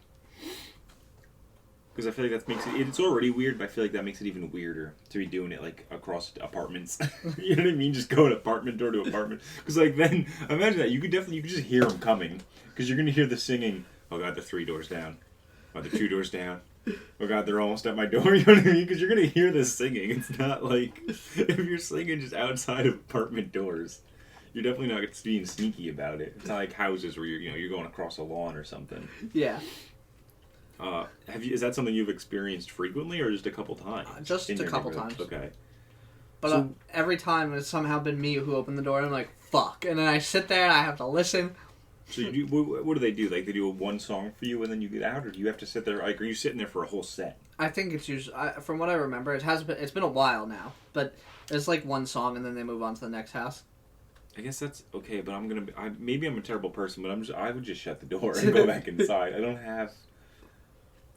Because I feel like that makes it's already weird, but I feel like that makes it even weirder to be doing it, like, across apartments. You know what I mean? Just going apartment door to apartment. Because, like, then, imagine that. You could just hear them coming. Because you're going to hear the singing. Oh, God, they're 3 doors down. Oh, they're 2 doors down. Oh, God, they're almost at my door. You know what I mean? Because you're going to hear this singing. It's not like, if you're singing just outside of apartment doors, you're definitely not being sneaky about it. It's not like houses where you're going across a lawn or something. Yeah. Is that something you've experienced frequently or just a couple times? Just a couple times. Okay. But every time it's somehow been me who opened the door, and I'm like, fuck. And then I sit there and I have to listen. So what do they do? Like, they do one song for you and then you get out? Or do you have to sit there, like, are you sitting there for a whole set? I think it's usually, from what I remember, it's been a while now. But it's like one song and then they move on to the next house. I guess that's okay, but maybe I'm a terrible person, but I would just shut the door and go back inside.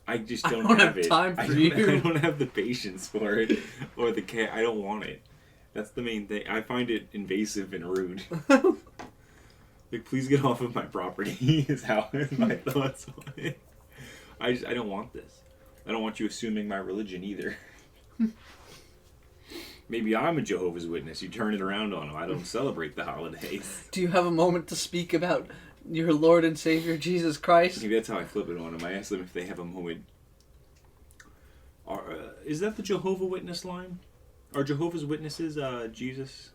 I just don't have it. Time for you. I don't have the patience for it, or the care. I don't want it. That's the main thing. I find it invasive and rude. Like, please get off of my property. Is my thoughts on it. I don't want this. I don't want you assuming my religion either. Maybe I'm a Jehovah's Witness. You turn it around on them. I don't celebrate the holidays. Do you have a moment to speak about your Lord and Savior, Jesus Christ? Maybe that's how I flip it on them. I ask them if they have a moment. Is that the Jehovah Witness line? Are Jehovah's Witnesses Jesus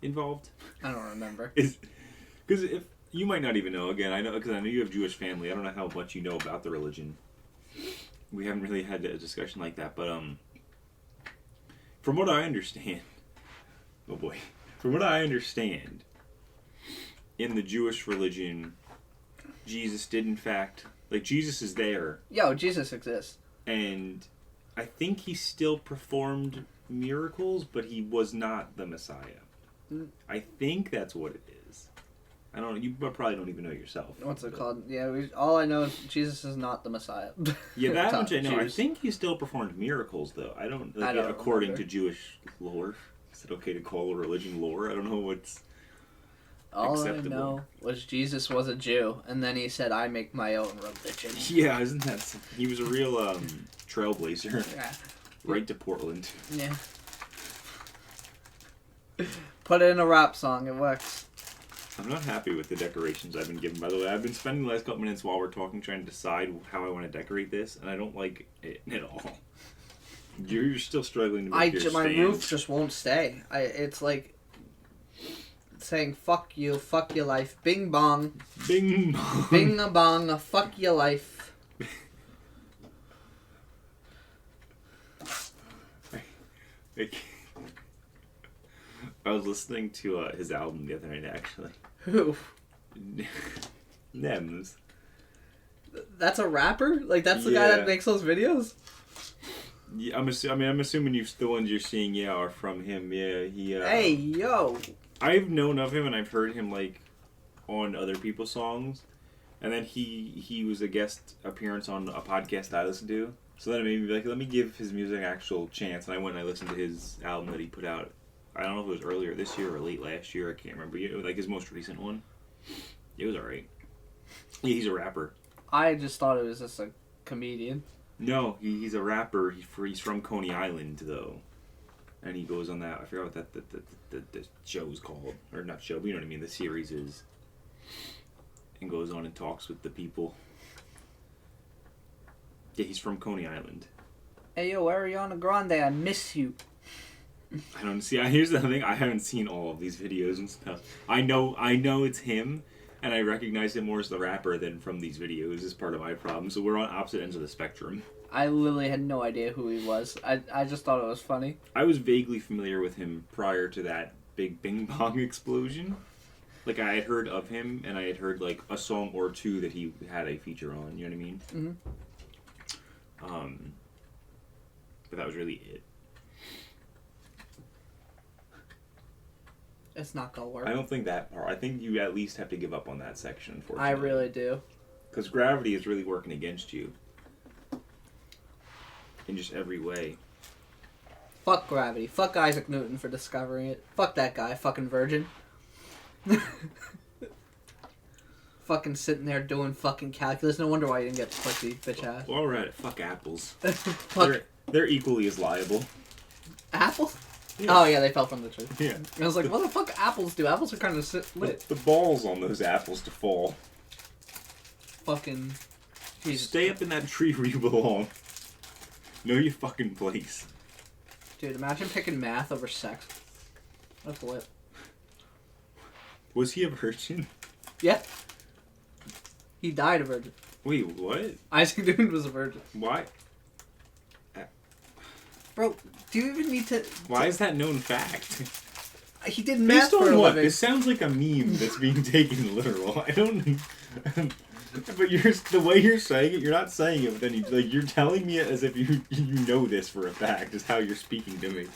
involved? I don't remember. Because if you might not even know. Again, I know because I know you have Jewish family. I don't know how much you know about the religion. We haven't really had a discussion like that, but from what I understand, from what I understand, in the Jewish religion, Jesus did in fact, like, Jesus is there. Yo, Jesus exists. And I think he still performed miracles, but he was not the Messiah. I think that's what it is. I don't know. You probably don't even know yourself. What's it called? Yeah, all I know is Jesus is not the Messiah. Yeah, that much I know. I think he still performed miracles, though. I don't according remember. To Jewish lore. Is it okay to call a religion lore? I don't know what's acceptable. All I know was Jesus was a Jew, and then he said, I make my own religion. Yeah, isn't that something? He was a real trailblazer. Yeah. Right to Portland. Yeah. Put it in a rap song, it works. I'm not happy with the decorations I've been given, by the way. I've been spending the last couple minutes while we're talking trying to decide how I want to decorate this, and I don't like it at all. You're still struggling to make your my stand. roof just won't stay. It's like saying, fuck you, fuck your life, bing bong. Bing bong. Bing a bong, fuck your life. I was listening to his album the other night, actually. Who? Nems. That's a rapper? Like, that's the guy that makes those videos? Yeah, I'm assuming the ones you're seeing, are from him. Yeah, he. Hey, yo. I've known of him and I've heard him, like, on other people's songs, and then he was a guest appearance on a podcast I listened to. So then it made me be like, let me give his music an actual chance, and I went and I listened to his album that he put out. I don't know if it was earlier this year or late last year. I can't remember. Like his most recent one. It was alright. Yeah, he's a rapper. I just thought it was just a comedian. No, he's a rapper. He's from Coney Island, though. And he goes on that. I forgot what the show's called. Or not show, but you know what I mean. The series is. And goes on and talks with the people. Yeah, he's from Coney Island. Hey, yo, Ariana Grande, I miss you. I don't see. Here's the thing. I haven't seen all of these videos and stuff. I know it's him. And I recognize him more as the rapper than from these videos is part of my problem. So we're on opposite ends of the spectrum. I literally had no idea who he was. I just thought it was funny. I was vaguely familiar with him prior to that big Bing Bong explosion. Like, I had heard of him, and I had heard, like, a song or two that he had a feature on. You know what I mean? Mm-hmm. But that was really it. It's not gonna work. I don't think that part. I think you at least have to give up on that section, unfortunately. I really do. Because gravity is really working against you. In just every way. Fuck gravity. Fuck Isaac Newton for discovering it. Fuck that guy. Fucking virgin. Fucking sitting there doing fucking calculus. No wonder why you didn't get pussy, bitch ass. Well, alright. Fuck apples. Fuck. They're equally as liable. Apples? Yeah. Oh, yeah, they fell from the tree. Yeah. I was like, what the fuck apples do? Apples are kind of lit. The balls on those apples to fall. Fucking... Jesus. Stay up in that tree where you belong. Know your fucking place. Dude, imagine picking math over sex. That's lit. Was he a virgin? Yeah. He died a virgin. Wait, what? Isaac Newton was a virgin. Why? Bro, do you even need to... Why is that known fact? He did math Based for on a what? living. This sounds like a meme that's being taken literal. I don't... But the way you're saying it, you're not saying it, but then you're telling me it as if you know this for a fact, is how you're speaking to me.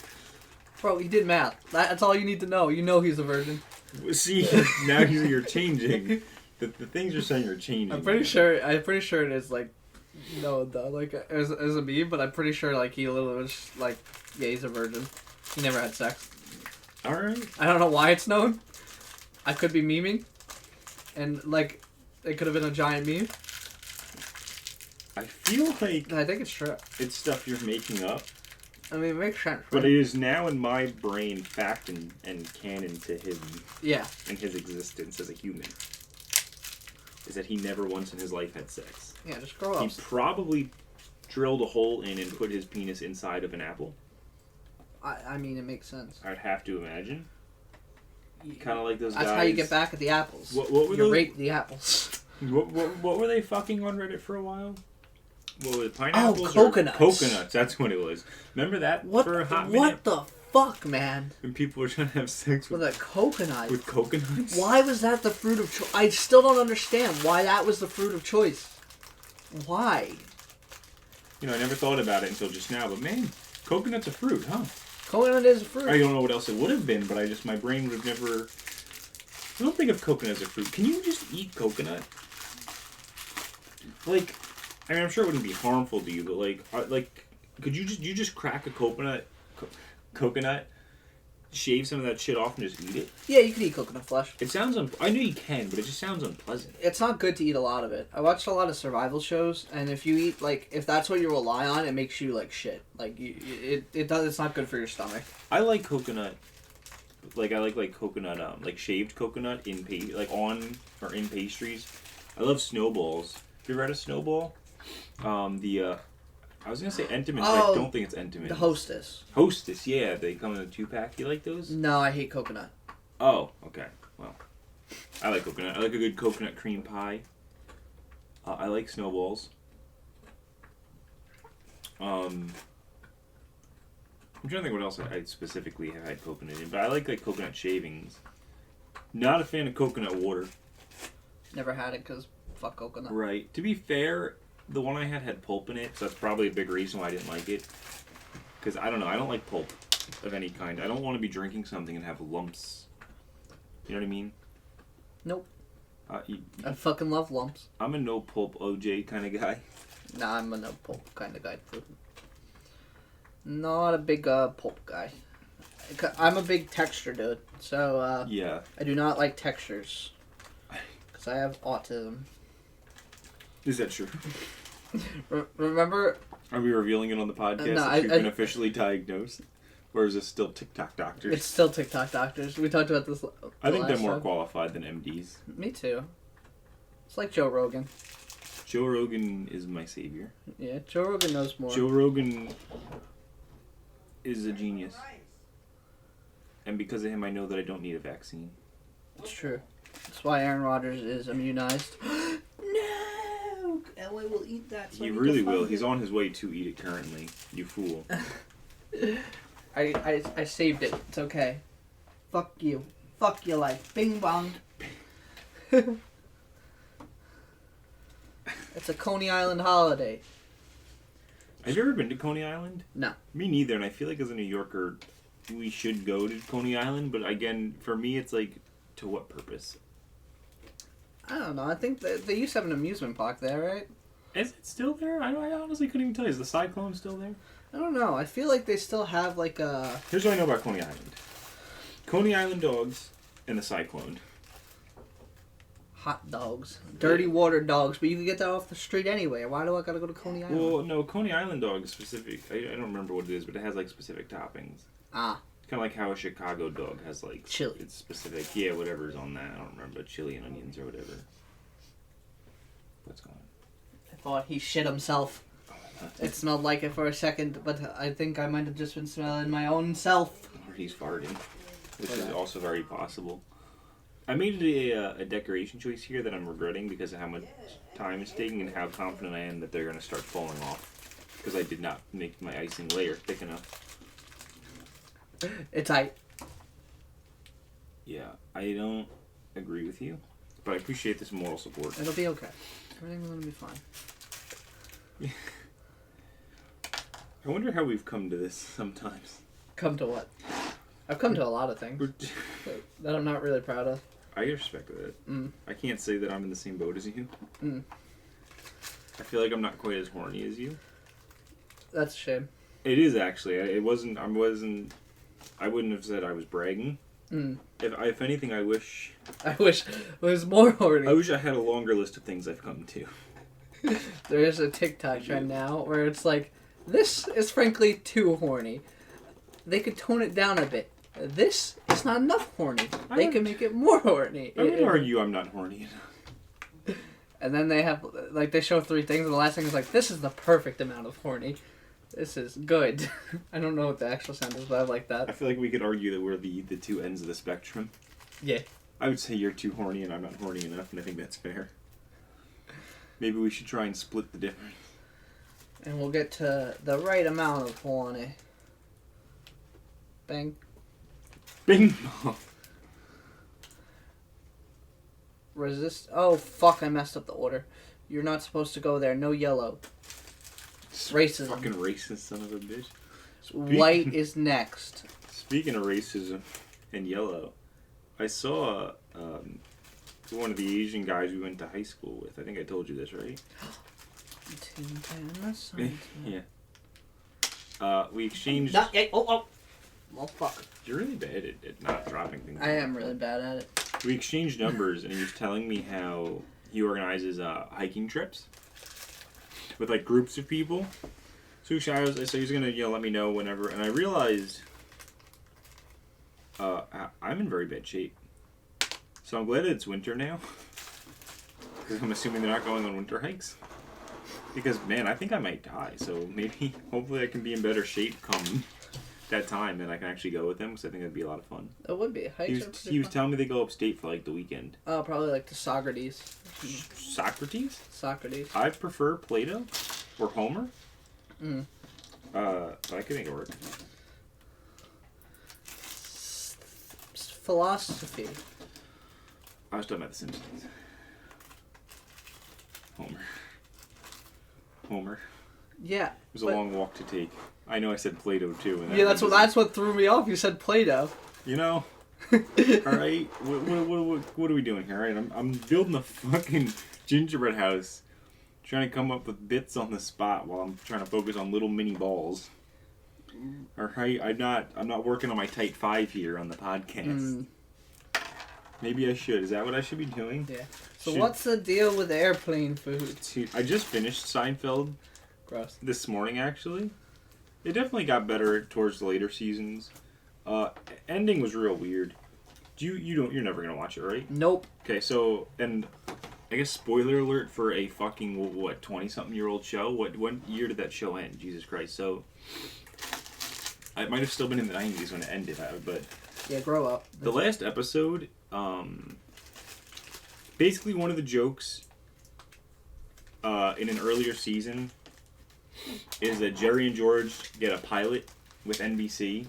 Bro, he did math. That's all you need to know. You know he's a virgin. See, now you're changing. The things you're saying are changing. I'm pretty sure it is like... No, like, as a meme, but I'm pretty sure, like, he literally was like, yeah, he's a virgin. He never had sex. Alright. I don't know why it's known. I could be memeing. And, like, it could have been a giant meme. I feel like I think it's true. it's stuff you're making up. I mean, it makes sense, right? But it is now in my brain fact and canon to him. Yeah. And his existence as a human. Is that he never once in his life had sex. Yeah, just grow up. He probably drilled a hole in and put his penis inside of an apple. I mean, it makes sense. I'd have to imagine. Kind of like those guys. That's how you get back at the apples. What were you those? rape the apples. What were they fucking on Reddit for a while? What was it, pineapples? Oh, coconuts. Coconuts, that's what it was. Remember that for a hot minute? What the fuck, man? When people were trying to have sex With a coconut. with coconuts? Why was that the fruit of choice? I still don't understand why that was the fruit of choice. Why? You know, I never thought about it until just now, but man, coconut's a fruit, huh? Coconut is a fruit. I don't know what else it would have been, but my brain would have never... I don't think of coconut as a fruit. Can you just eat coconut? Like, I mean, I'm sure it wouldn't be harmful to you, but like, could you just crack a coconut, shave some of that shit off and just eat it? Yeah, you can eat coconut flesh. It sounds I know you can, but it just sounds unpleasant. It's not good to eat a lot of it. I watched a lot of survival shows, and if you eat, like, if that's what you rely on, it makes you, like, shit. Like, it's not good for your stomach. I like coconut. Like, I like coconut, like shaved coconut in in pastries. I love snowballs. Have you ever had a snowball? I was gonna say Entenmann's, but I don't think it's Entenmann's. The Hostess. Hostess, yeah. They come in a 2-pack. You like those? No, I hate coconut. Oh, okay. Well, I like coconut. I like a good coconut cream pie. I like snowballs. I'm trying to think what else I specifically have had coconut in, but I like coconut shavings. Not a fan of coconut water. Never had it because fuck coconut. Right. To be fair, the one I had pulp in it, so that's probably a big reason why I didn't like it. Because, I don't know, I don't like pulp of any kind. I don't want to be drinking something and have lumps. You know what I mean? Nope. I fucking love lumps. I'm a no pulp OJ kind of guy. Nah, I'm a no pulp kind of guy. Not a big pulp guy. I'm a big texture dude. So, yeah. I do not like textures. because I have autism. Is that true? Remember? Are we revealing it on the podcast No, that you've been officially diagnosed? Or is this still TikTok doctors? It's still TikTok doctors. We talked about this. I think they're more qualified than MDs. Me too. It's like Joe Rogan. Joe Rogan is my savior. Yeah, Joe Rogan knows more. Joe Rogan is a genius. And because of him, I know that I don't need a vaccine. It's true. That's why Aaron Rodgers is immunized. No! Elway will eat that. So he really will. He's on his way to eat it currently. You fool. I saved it. It's okay. Fuck you. Fuck your life. Bing bong. It's a Coney Island holiday. Have you ever been to Coney Island? No. Me neither, and I feel like as a New Yorker, we should go to Coney Island, but again, for me, it's like, to what purpose? I don't know. I think they used to have an amusement park there, right? Is it still there? I honestly couldn't even tell you. Is the Cyclone still there? I don't know. I feel like they still have like a... Here's what I know about Coney Island. Coney Island dogs and the Cyclone. Hot dogs. Dirty water dogs, but you can get that off the street anyway. Why do I gotta go to Coney Island? Well, no, Coney Island dog is specific. I don't remember what it is, but it has like specific toppings. Ah. It's kind of like how a Chicago dog has like... Chili. It's specific. Yeah, whatever's on that. I don't remember. Chili and onions or whatever. What's going on? I thought he shit himself. It smelled like it for a second, but I think I might have just been smelling my own self. Or he's farting, which is also very possible. I made a decoration choice here that I'm regretting because of how much time it's taking and how confident I am that they're going to start falling off. Because I did not make my icing layer thick enough. It's tight. Yeah, I don't agree with you, but I appreciate this moral support. It'll be okay. Everything's going to be fine. I wonder how we've come to this sometimes. Come to what? I've come to a lot of things that I'm not really proud of. I respect that. Mm. I can't say that I'm in the same boat as you. Mm. I feel like I'm not quite as horny as you. That's a shame. It is actually. I wouldn't have said I was bragging. Mm. If anything, I wish it was more horny. I wish I had a longer list of things I've come to. There is a TikTok trend now where it's like, this is frankly too horny. They could tone it down a bit. This is not enough horny. They can make it more horny. I would argue I'm not horny enough. And then they have, like, they show 3 things, and the last thing is like, this is the perfect amount of horny. This is good. I don't know what the actual sound is, but I like that. I feel like we could argue that we're the two ends of the spectrum. Yeah. I would say you're too horny and I'm not horny enough, and I think that's fair. Maybe we should try and split the difference. And we'll get to the right amount of horny. Bang. Bing bong. Resist. Oh, fuck, I messed up the order. You're not supposed to go there. No yellow. Racism. Fucking racist son of a bitch. White is next. Speaking of racism and yellow, I saw one of the Asian guys we went to high school with. I think I told you this, right? Yeah. We exchanged... Well, fuck. You're really bad at not dropping things. I am really bad at it. We exchanged numbers, and he was telling me how he organizes hiking trips with like groups of people. So he was gonna let me know whenever, and I realized I'm in very bad shape. So I'm glad it's winter now, because I'm assuming they're not going on winter hikes. Because man, I think I might die. So maybe, hopefully, I can be in better shape come that time, and I can actually go with them, because I think that'd be a lot of fun. It would be. He was telling me they go upstate for like the weekend. Oh, probably like the Socrates. Socrates? Socrates. I prefer Plato or Homer. Mm. But I could make it work. Philosophy. I was talking about The Simpsons. Homer. Yeah. It was a long walk to take. I know I said Plato too. And yeah, that's what threw me off. You said Play-Doh. You know. All right. What are we doing here? All right. I'm building a fucking gingerbread house, trying to come up with bits on the spot while I'm trying to focus on little mini balls. All right. I'm not working on my tight 5 here on the podcast. Maybe I should. Is that what I should be doing? Yeah. So what's the deal with airplane food? Dude, I just finished Seinfeld. Gross. This morning, actually. It definitely got better towards the later seasons. Ending was real weird. You're never gonna watch it, right? Nope. Okay, so, and I guess spoiler alert for a fucking, 20-something-year-old show? What year did that show end? Jesus Christ. So, it might have still been in the 90s when it ended, but... Yeah, grow up. The last episode, basically one of the jokes in an earlier season is that Jerry and George get a pilot with NBC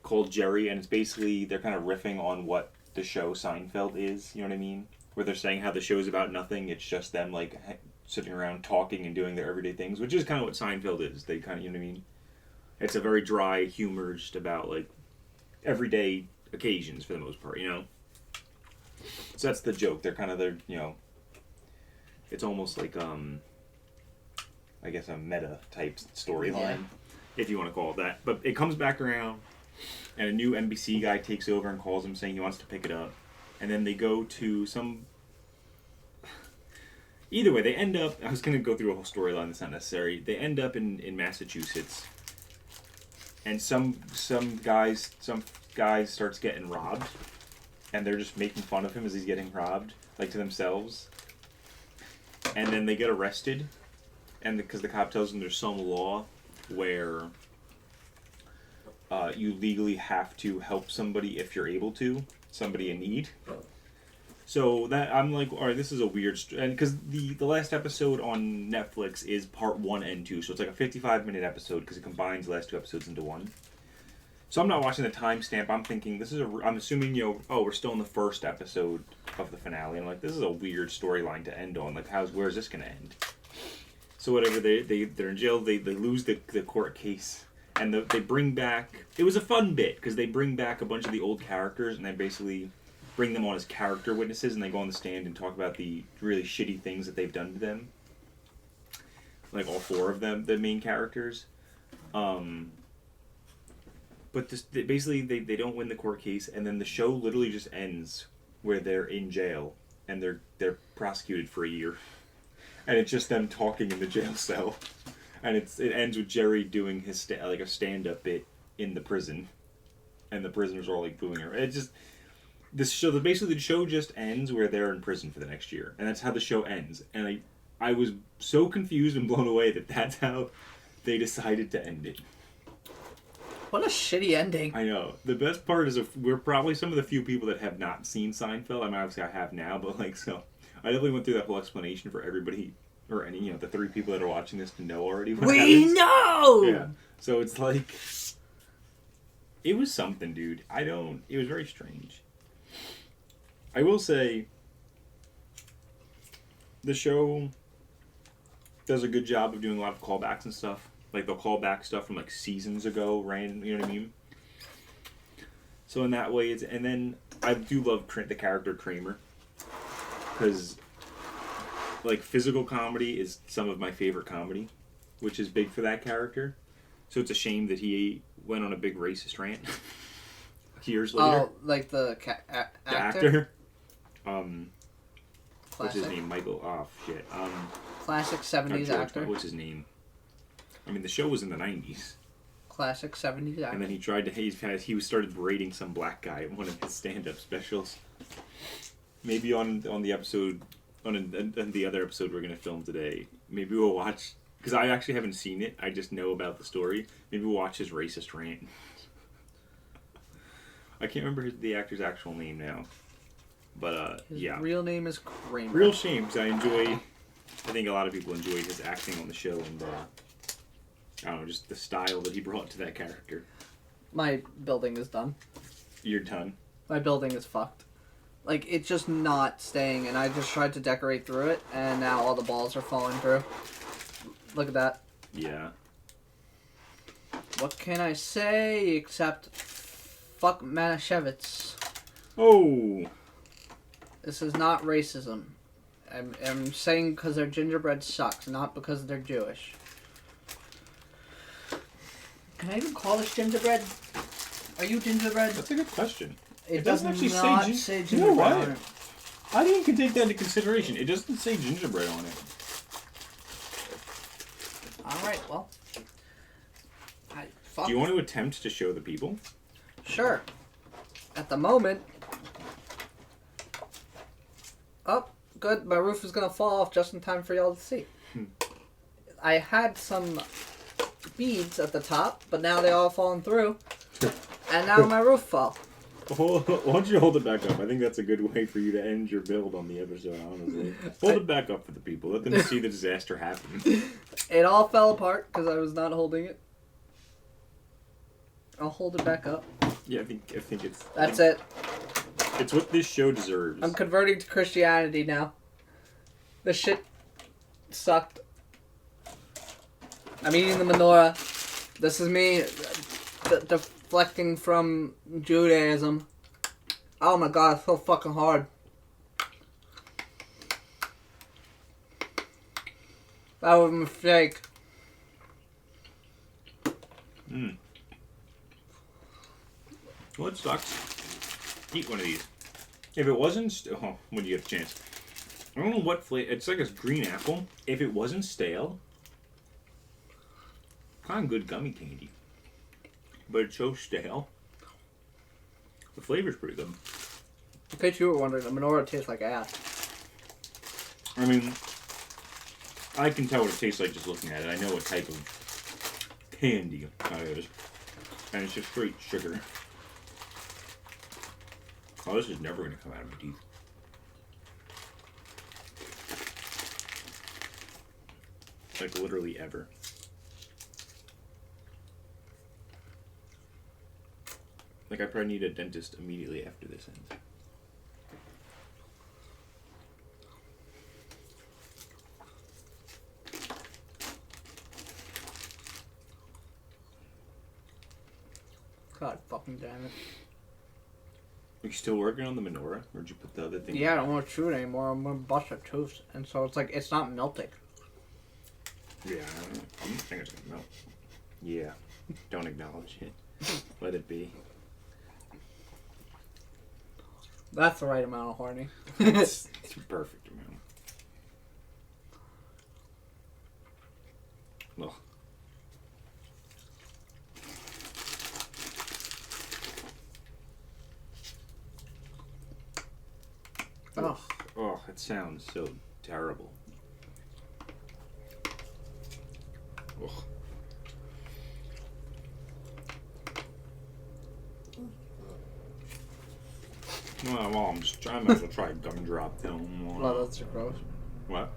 called Jerry, and it's basically, they're kind of riffing on what the show Seinfeld is, you know what I mean? Where they're saying how the show's about nothing, it's just them, like, sitting around talking and doing their everyday things, which is kind of what Seinfeld is. They kind of, you know what I mean? It's a very dry humor just about, like, everyday occasions for the most part, you know? So that's the joke. They're kind of, you know, it's almost like, I guess a meta type storyline, if you want to call it that. But it comes back around, and a new NBC guy takes over and calls him saying he wants to pick it up. And then they go to some... Either way, they end up... I was going to go through a whole storyline, that's not necessary. They end up in Massachusetts. And some guy starts getting robbed. And they're just making fun of him as he's getting robbed, like to themselves. And then they get arrested. And because the cop tells them there's some law where you legally have to help somebody if you're able to, somebody in need. So that I'm like, all right, this is a weird, and because the last episode on Netflix is part 1 and 2, so it's like a 55-minute episode because it combines the last 2 episodes into one. So I'm not watching the timestamp. I'm thinking I'm assuming, you know, oh, we're still in the first episode of the finale. I'm like, this is a weird storyline to end on. Like, where's this gonna end? So whatever, they're in jail. They lose the court case, and they bring back. It was a fun bit because they bring back a bunch of the old characters, and they basically bring them on as character witnesses, and they go on the stand and talk about the really shitty things that they've done to them. Like all 4 of them, the main characters. But basically, they don't win the court case, and then the show literally just ends where they're in jail, and they're prosecuted for a year. And it's just them talking in the jail cell. And it ends with Jerry doing his a stand-up bit in the prison. And the prisoners are all like booing her. Basically the show just ends where they're in prison for the next year. And that's how the show ends. And I was so confused and blown away that that's how they decided to end it. What a shitty ending. I know. The best part is we're probably some of the few people that have not seen Seinfeld. I mean, obviously I have now, but like, so I definitely went through that whole explanation for everybody, or any, the 3 people that are watching this to know already what We happens. know! Yeah. So it's like, it was something, dude. It was very strange. I will say, the show does a good job of doing a lot of callbacks and stuff. Like, they'll call back stuff from, like, seasons ago, random, you know what I mean? So in that way, and then I do love the character Kramer. Because, like, physical comedy is some of my favorite comedy, which is big for that character. So it's a shame that he went on a big racist rant years later. Oh, like the actor? The actor. What's Classic. his name? Michael. Oh, shit. Classic 70s actor. What's his name? I mean, the show was in the 90s. Classic 70s actor. And then he tried to he started berating some black guy in one of his stand-up specials. Maybe on the episode, on the other episode we're going to film today, maybe we'll watch, because I actually haven't seen it, I just know about the story. Maybe we'll watch his racist rant. I can't remember the actor's actual name now. But, His yeah. real name is Kramer. Real shame, because I think a lot of people enjoy his acting on the show, and, I don't know, just the style that he brought to that character. My building is done. You're done. My building is fucked. Like, it's just not staying, and I just tried to decorate through it, and now all the balls are falling through. Look at that. Yeah. What can I say except fuck Manischewitz? Oh! This is not racism. I'm saying because their gingerbread sucks, not because they're Jewish. Can I even call this gingerbread? Are you gingerbread? That's a good question. It doesn't does actually not say say You know gingerbread what? on it. I think you can take that into consideration. It doesn't say gingerbread on it. Alright, well. Do you want to attempt to show the people? Sure. At the moment. Oh, good. My roof is going to fall off just in time for y'all to see. I had some beads at the top, but now they all fallen through. And now my roof fell. Why don't you hold it back up? I think that's a good way for you to end your build on the episode, honestly. Hold it back up for the people. Let them see the disaster happen. It all fell apart because I was not holding it. I'll hold it back up. Yeah, I think it's... That's it. It's what this show deserves. I'm converting to Christianity now. This shit sucked. I'm eating the menorah. This is me deflecting from Judaism. Oh my god, it's so fucking hard. That was a mistake. Well, it sucks. Eat one of these. If it wasn't... when you get a chance. I don't know what flavor... It's like a green apple. If it wasn't stale... Kind of good gummy candy. But it's so stale. The flavor's pretty good. In case you were wondering, the menorah tastes like ass. I mean... I can tell what it tastes like just looking at it. I know what type of candy it is. And it's just straight sugar. Oh, this is never going to come out of my teeth. Like, literally ever. Like, I probably need a dentist immediately after this ends. God fucking damn it. Are you still working on the menorah? Or did you put the other thing? Yeah, I don't want to chew it anymore. I'm going to bust a tooth. And so it's like, it's not melting. Yeah, I don't think it's going to melt. Yeah, don't acknowledge it. Let it be. That's the right amount of horny. It's a perfect amount. Ugh. Oh. Oh, it sounds so terrible. Ugh. Well, I might as well try gumdrop then. Well, that's gross. What?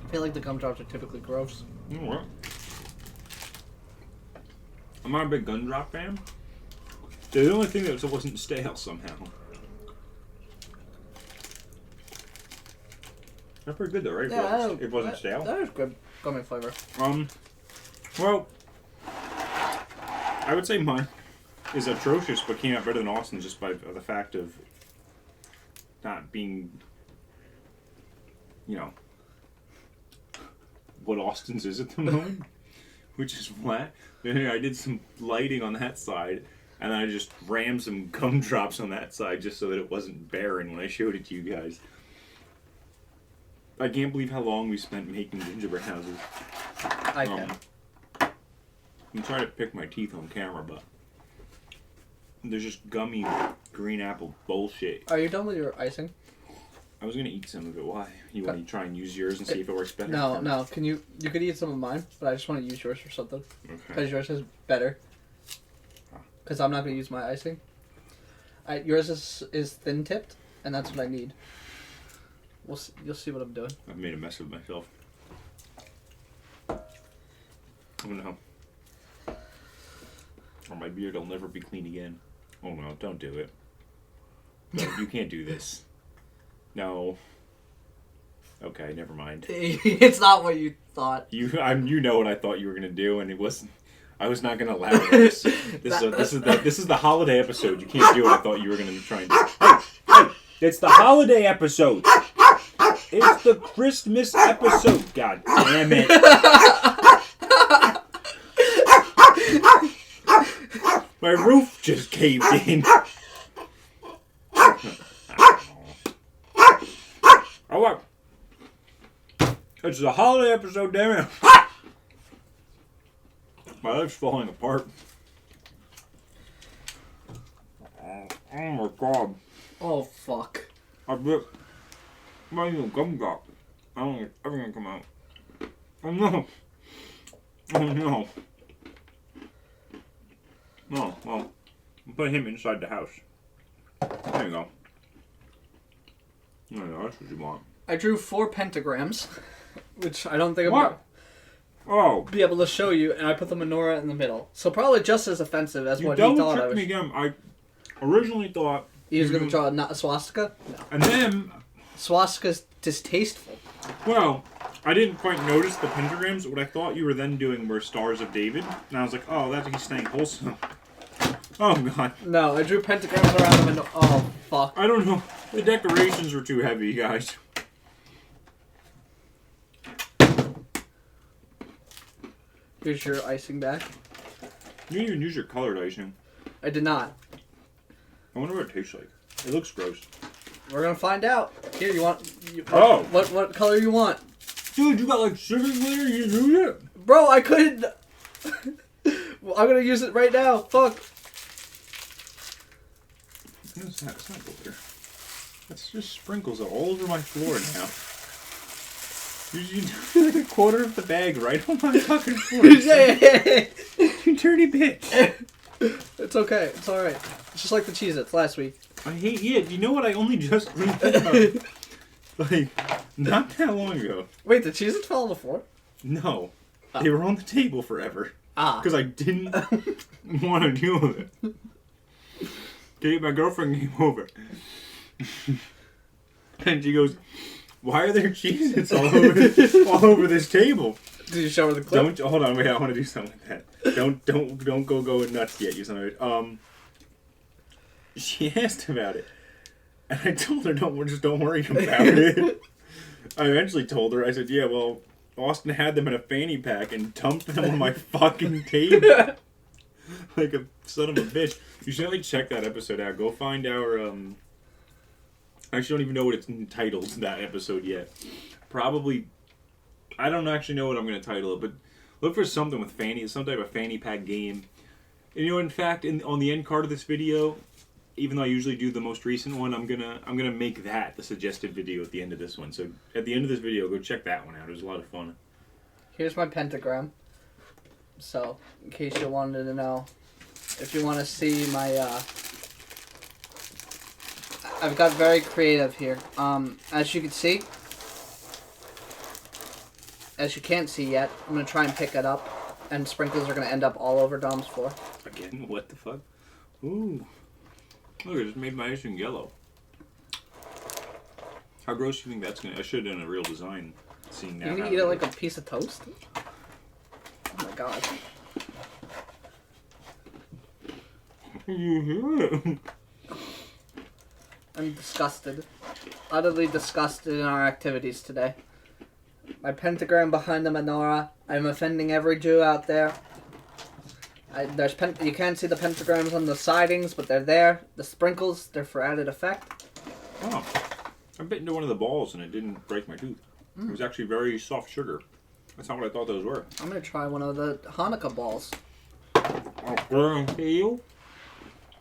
I feel like the gumdrops are typically gross. You know what? I'm not a big gumdrop fan. They're the only thing that wasn't stale somehow. They're pretty good though, right? Yeah, it wasn't stale. That is good gummy flavor. Well, I would say mine is atrocious, but came out better than Austin's just by the fact of not being, you know, what Austin's is at the moment, which is flat. Then I did some lighting on that side, and I just rammed some gumdrops on that side just so that it wasn't barren when I showed it to you guys. I can't believe how long we spent making gingerbread houses. I can. I'm trying to pick my teeth on camera, but there's just gummy green apple bullshit. Are you done with your icing? I was gonna eat some of it. Why? You want to try and use yours and see if it works better? No. Can you could eat some of mine, but I just want to use yours for something. Okay. Because yours is better. Because I'm not gonna use my icing. Yours is thin tipped, and that's what I need. You'll see what I'm doing. I've made a mess of myself. Oh no. Or my beard will never be clean again. Oh no, don't do it. No, you can't do this. No. Okay, never mind. It's not what you thought. You know what I thought you were gonna do, and it wasn't. I was not gonna allow it. This is the holiday episode. You can't do what I thought you were gonna try and do. Hey, it's the holiday episode. It's the Christmas episode. God damn it. My roof just caved in. Oh, what? It's a holiday episode, damn it. My life's falling apart. Oh my god. Oh, fuck. I bit. I'm not even gum drop. I don't think it's ever gonna come out. Oh no. Oh no. No, well, I'll put him inside the house. There you go. There you go, that's what you want. I drew 4 pentagrams, which I don't think I'm What? Oh. be able to show you, and I put the menorah in the middle. So probably just as offensive as You what he double thought I tricked was. me again. I originally thought He was going to draw a swastika? No. and then, Swastika's distasteful. well, I didn't quite notice the pentagrams. What I thought you were then doing were Stars of David. And I was like, oh, that's he's staying wholesome. Oh, God. No, I drew pentagrams around the menorah. Oh, fuck. I don't know. The decorations were too heavy, guys. Here's your icing back. You didn't even use your colored icing. I did not. I wonder what it tastes like. It looks gross. We're going to find out. Here, you want... Oh. What color you want? Dude, you got like sugar glitter? You used it? Bro, I couldn't... Well, I'm going to use it right now. Fuck. What's that? It's not glitter. That's just sprinkles all over my floor now. You took like a quarter of the bag right on my fucking floor. You dirty bitch. It's okay. It's alright. It's just like the Cheez-Its last week. I hate it. You know what? I only just cleaned it up. Like, not that long ago. Wait, the Cheez-Its fell on the floor? No. They were on the table forever. Ah. Because I didn't want to deal with it. Okay, my girlfriend came over. And she goes, why are there Cheez-Its all over this table? Did you show her the clip? Hold on, wait, I want to do something with that. Don't go going nuts yet, you son of a... She asked about it. And I told her, don't worry about it. I eventually told her, I said, yeah, well, Austin had them in a fanny pack and dumped them on my fucking table. Like a son of a bitch. You should really check that episode out. Go find our, I actually don't even know what it's entitled, that episode yet. Probably, I don't actually know what I'm going to title it, but look for something with some type of fanny pack game. And you know, in fact, on the end card of this video, even though I usually do the most recent one, I'm gonna make that the suggested video at the end of this one. So at the end of this video, go check that one out. It was a lot of fun. Here's my pentagram. So, in case you wanted to know, if you want to see my, I've got very creative here. As you can see, as you can't see yet, I'm gonna try and pick it up, and sprinkles are gonna end up all over Dom's floor. Again, what the fuck? Ooh. Look, I just made my icing yellow. How gross do you think that's gonna... I should have done a real design scene now. You gonna eat it like a piece of toast? Oh my god. I'm disgusted. Utterly disgusted in our activities today. My pentagram behind the menorah. I'm offending every Jew out there. You can't see the pentagrams on the sidings, but they're there. The sprinkles, they're for added effect. Oh. I bit into one of the balls and it didn't break my tooth. It was actually very soft sugar. That's not what I thought those were. I'm gonna try one of the Hanukkah balls. Oh, guarantee you?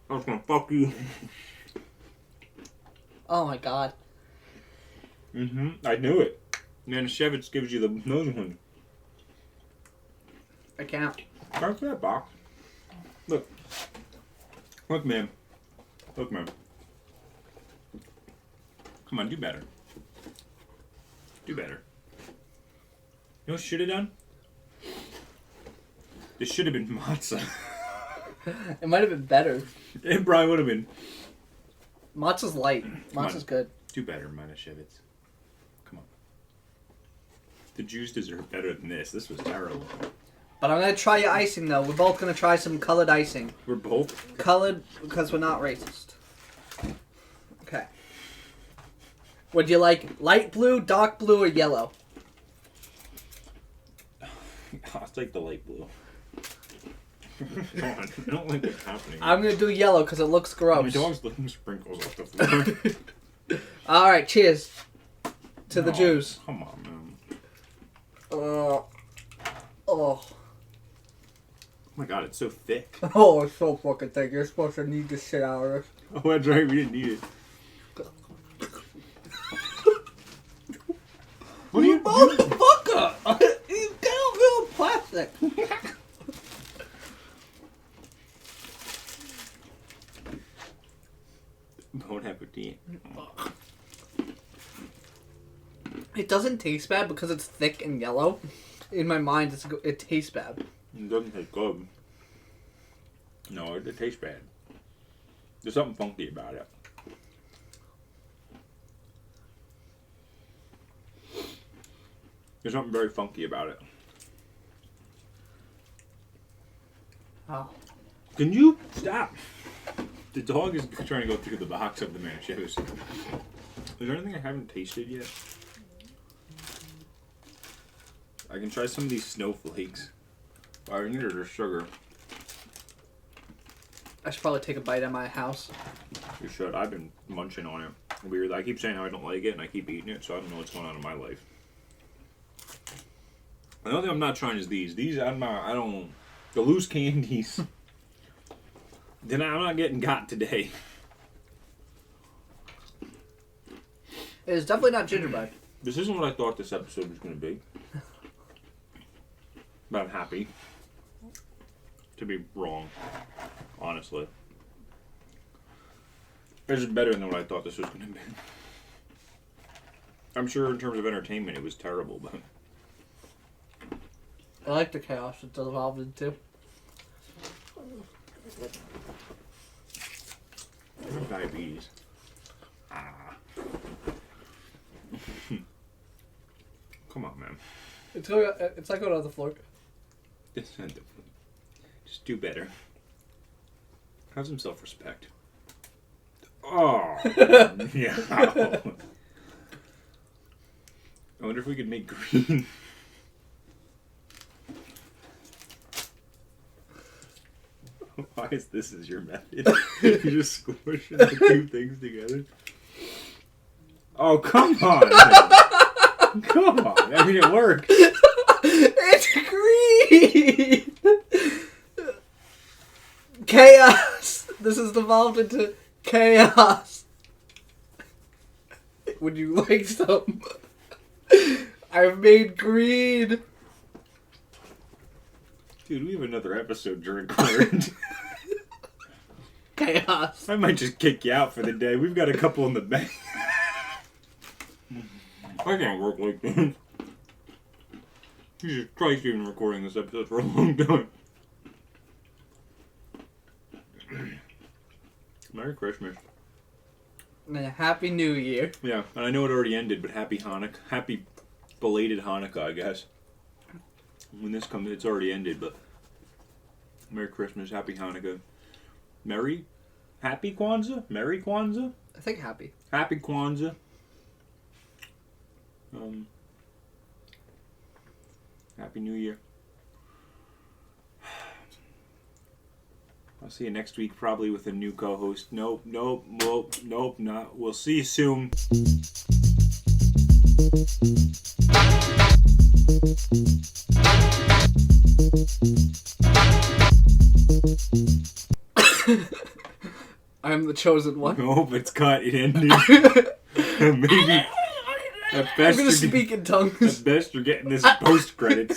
I was gonna fuck you. Oh my god. I knew it. Manischewitz gives you the nose one. I can't. Thanks for that box. Look. Look, man. Look, man. Come on, do better. Do better. You know what should have done? This should have been matzah. It might have been better. It probably would have been. Matzah's light. Matzah's good. Do better, Manischewitz. Come on. The Jews deserve better than this. This was terrible. But I'm gonna try your icing though. We're both gonna try some colored icing. We're both? Colored because we're not racist. Okay. Would you like light blue, dark blue, or yellow? I'll take the light blue. Come on, I don't like what's happening. I'm gonna do yellow because it looks gross. My dog's licking sprinkles off the floor. Alright, cheers. to the juice. Come on, man. Oh. Oh my god, it's so thick. Oh, it's so fucking thick. You're supposed to need this shit out of it. Oh, that's right. We didn't need it. What are you motherfucker? You can't feel plastic. Bon appetit. It doesn't taste bad because it's thick and yellow. In my mind, it tastes bad. It doesn't taste good. No, it tastes bad. There's something funky about it. There's something very funky about it. Oh. Can you stop? The dog is trying to go through the box of the manchos. Is there anything I haven't tasted yet? I can try some of these snowflakes. I need it or sugar. I should probably take a bite at my house. You should. I've been munching on it. Weird. I keep saying how I don't like it, and I keep eating it, so I don't know what's going on in my life. Another thing I'm not trying is these. These, I don't... The loose candies. I'm not getting got today. It is definitely not gingerbread. This isn't what I thought this episode was going to be. But I'm happy to be wrong, honestly. This is better than what I thought this was going to be. I'm sure in terms of entertainment it was terrible, but... I like the chaos it's evolved into. I have diabetes. Come on, man. It's like going on the floor. Just do better. Have some self-respect. Oh, yeah. I wonder if we could make green. Why is this your method? You just squish the two things together. Oh, come on! Come on! I mean, it worked. It's green! Chaos! This has evolved into chaos. Would you like some? I've made green. Dude, we have another episode to record. Chaos. I might just kick you out for the day. We've got a couple in the bank. I can't work like this. Jesus Christ, you've been recording this episode for a long time. Merry Christmas. And a Happy New Year. Yeah, and I know it already ended, but happy Hanukkah. Happy belated Hanukkah, I guess. When this comes, it's already ended, but Merry Christmas, Happy Hanukkah. Happy Kwanzaa? Merry Kwanzaa? I think happy. Happy Kwanzaa. Happy New Year. I'll see you next week, probably with a new co-host. Nope, not. We'll see you soon. I'm the chosen one. Nope, it's cut. It ended. Maybe. At best, I'm gonna speak in tongues. At best, you're getting this post-credits.